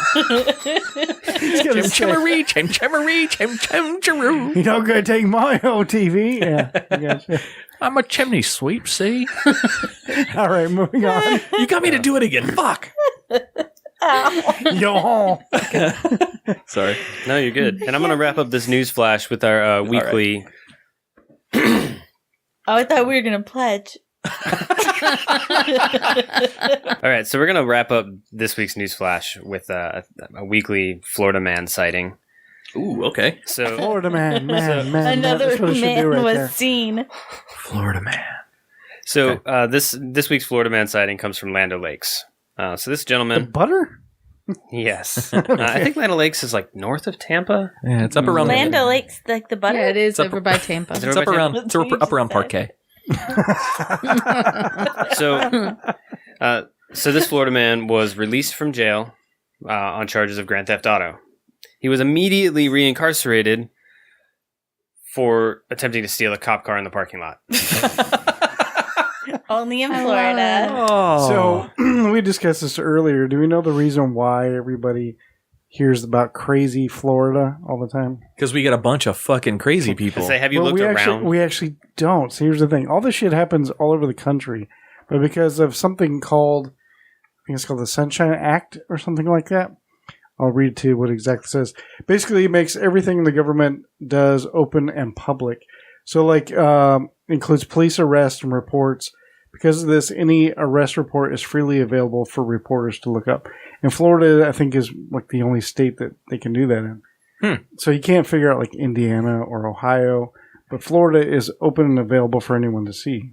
He's gonna say, Chimmery, chimmery, chim-chim-chiroo. you're not going to take my old TV? Yeah. I gotcha. I'm a chimney sweep, see? All right, moving on. You got me to do it again. Fuck. Yo. Sorry. No, you're good. And I'm going to wrap up this news flash with our weekly. Oh, I thought we were going to pledge. All right, so we're going to wrap up this week's news flash with a weekly Florida man sighting. Ooh, okay. So Florida man. Another That's what it should man do right was there. seen. Florida man. So this week's Florida man sighting comes from Land O'Lakes. So this The gentleman, butter? yes, I think Land O'Lakes is like north of Tampa. Yeah, it's up around Land O'Lakes, like the butter. Yeah, it is up- over by Tampa. Is It's up around. It's up around Parquet. So this Florida man was released from jail on charges of grand theft auto. He was immediately reincarcerated for attempting to steal a cop car in the parking lot. Only in Florida. Oh, So we discussed this earlier. Do we know the reason why everybody hears about crazy Florida all the time? because we got a bunch of fucking crazy people. Say, have you Well, looked we around? we actually don't. So here's the thing: all this shit happens all over the country, but because of something called, I think it's called the Sunshine Act or something like that. I'll read to you what exactly it says. Basically, it makes everything the government does open and public. So, like, includes police arrests and reports. Because of this, any arrest report is freely available for reporters to look up. And Florida, I think, is like the only state that they can do that in. So you can't figure out like Indiana or Ohio, but Florida is open and available for anyone to see.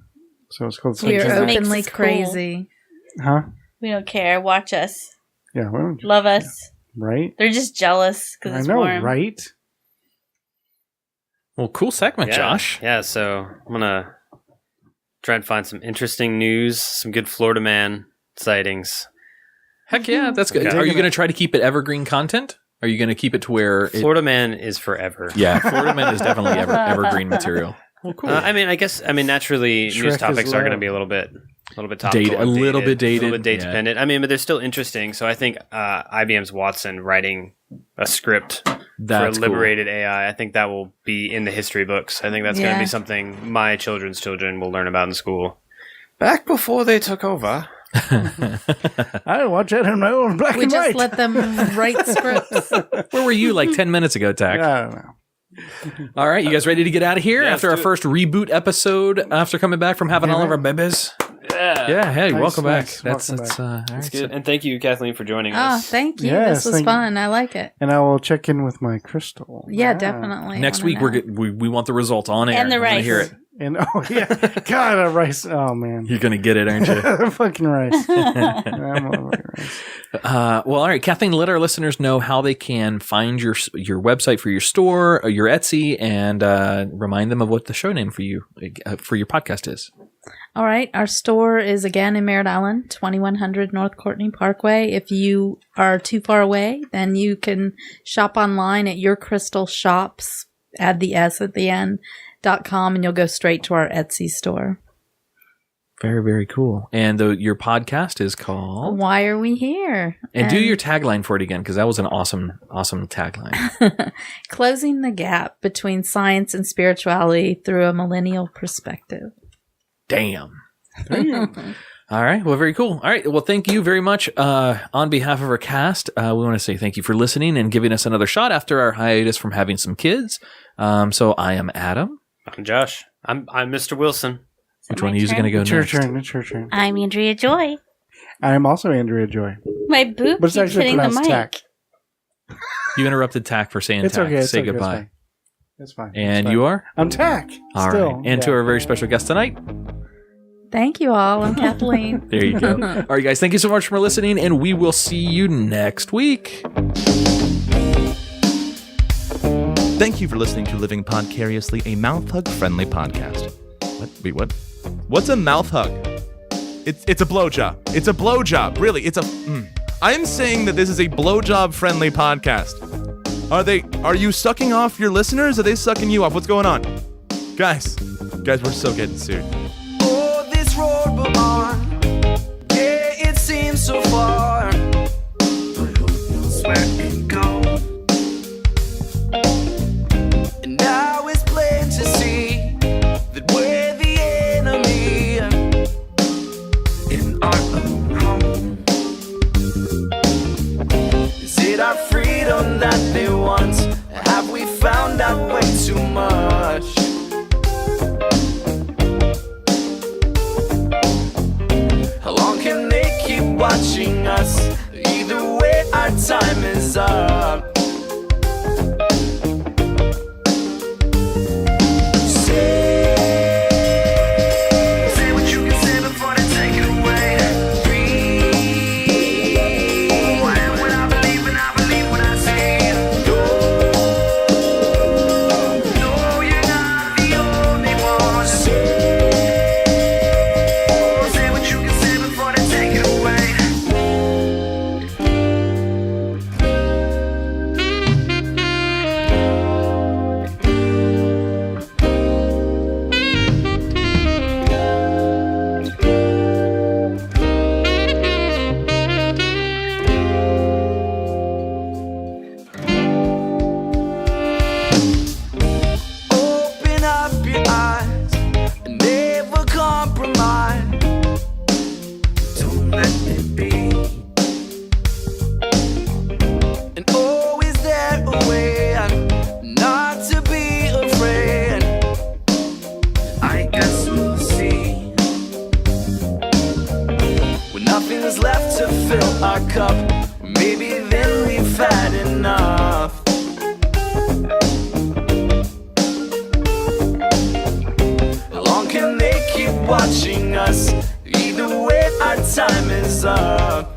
So it's called You're Just makes openly us cool. crazy. Huh? We don't care. Watch us. Yeah, well, Love us. right? They're just jealous I because it's know, warm. right? Well, cool segment, Josh. Yeah, so I'm going to try and find some interesting news, some good Florida man sightings. Heck yeah, that's good. Okay. Are you going to try to keep it evergreen content? Are you going to keep it to where Florida man is forever. Yeah, Florida man is definitely evergreen material. Well, cool. Naturally, Shrek news topics is are going to low. be a little bit topical, a little bit dated, a little bit date yeah. dependent. But they're still interesting. So I think IBM's Watson writing a script That's for liberated AI. I think that will be in the history books. I think that's going to be something my children's children will learn about in school. Back before they took over. I watch it in my own black We and just white. let them write scripts. Where were you like 10 minutes ago, Tach? I don't know. All right, you guys ready to get out of here Yeah, after our let's do first reboot episode after coming back from having all of our babies? Yeah. Hey, Nice, welcome nice. back. That's Welcome back. all right, That's so- good. And thank you, Kathleen, for joining Oh, us. thank you. Yes, This was thank you. fun. I like it. And I will check in with my crystal. Yeah, definitely. Next Wanna week know. we want the results on air. And the I wanna rice. hear it. And God, a rice. Oh man, You're gonna get it, aren't you? fucking rice. I'm over rice. Well, all right, Kathleen. Let our listeners know how they can find your website for your store, or your Etsy, and remind them of what the show name for your podcast is. All right. Our store is again in Merritt Island, 2100 North Courtenay Parkway. If you are too far away, then you can shop online at Your Crystal Shops, add the S at the end, .com, and you'll go straight to our Etsy store. Very, very cool. And your podcast is called. Why Are We Here? And do your tagline for it again, because that was an awesome tagline. Closing the gap between science and spirituality through a millennial perspective. Damn. All right. Well, very cool. All right. Well, thank you very much. On behalf of our cast, we want to say thank you for listening and giving us another shot after our hiatus from having some kids. So I am Adam. I'm Josh. I'm Mr. Wilson. Which one of you is going to go It's your next? turn. It's your turn. I'm Andrea Joy. I am also Andrea Joy, My boob but it's keeps actually hitting the pronounced mic. tack. You interrupted Tach for saying It's Tach. okay. It's Say okay, goodbye. It's fine. And you are? I'm Tack. All Still. right. And to our very special guest tonight, Thank you all. I'm Kathleen. there you go. All right, guys. Thank you so much for listening, and we will see you next week. Thank you for listening to Living Podcariously, a mouth hug friendly podcast. What? Wait, what? What's a mouth hug? It's a blowjob. It's a blowjob. Really, it's a. I'm saying that this is a blowjob friendly podcast. Are you sucking off your listeners? Are they sucking you off? What's going on? Guys, we're so getting sued. Oh, this road we're on, yeah, it seems so far. But who knows where it goes? And now it's plain to see that we're the enemy in our own home. Is it our freedom that they want? Have we found out way too much? How long can they keep watching us? Either way, our time is up. Say what you can say before they take it away. Breathe. When I believe what I see. No, you're not the only one. Say what you can say before they take it away. Open up your eyes and never compromise. Don't let it be. And always there a way not to be afraid. I guess we'll see. When nothing is left to fill our cup, maybe then we've had enough. How long can they keep watching us? Either way, our time is up.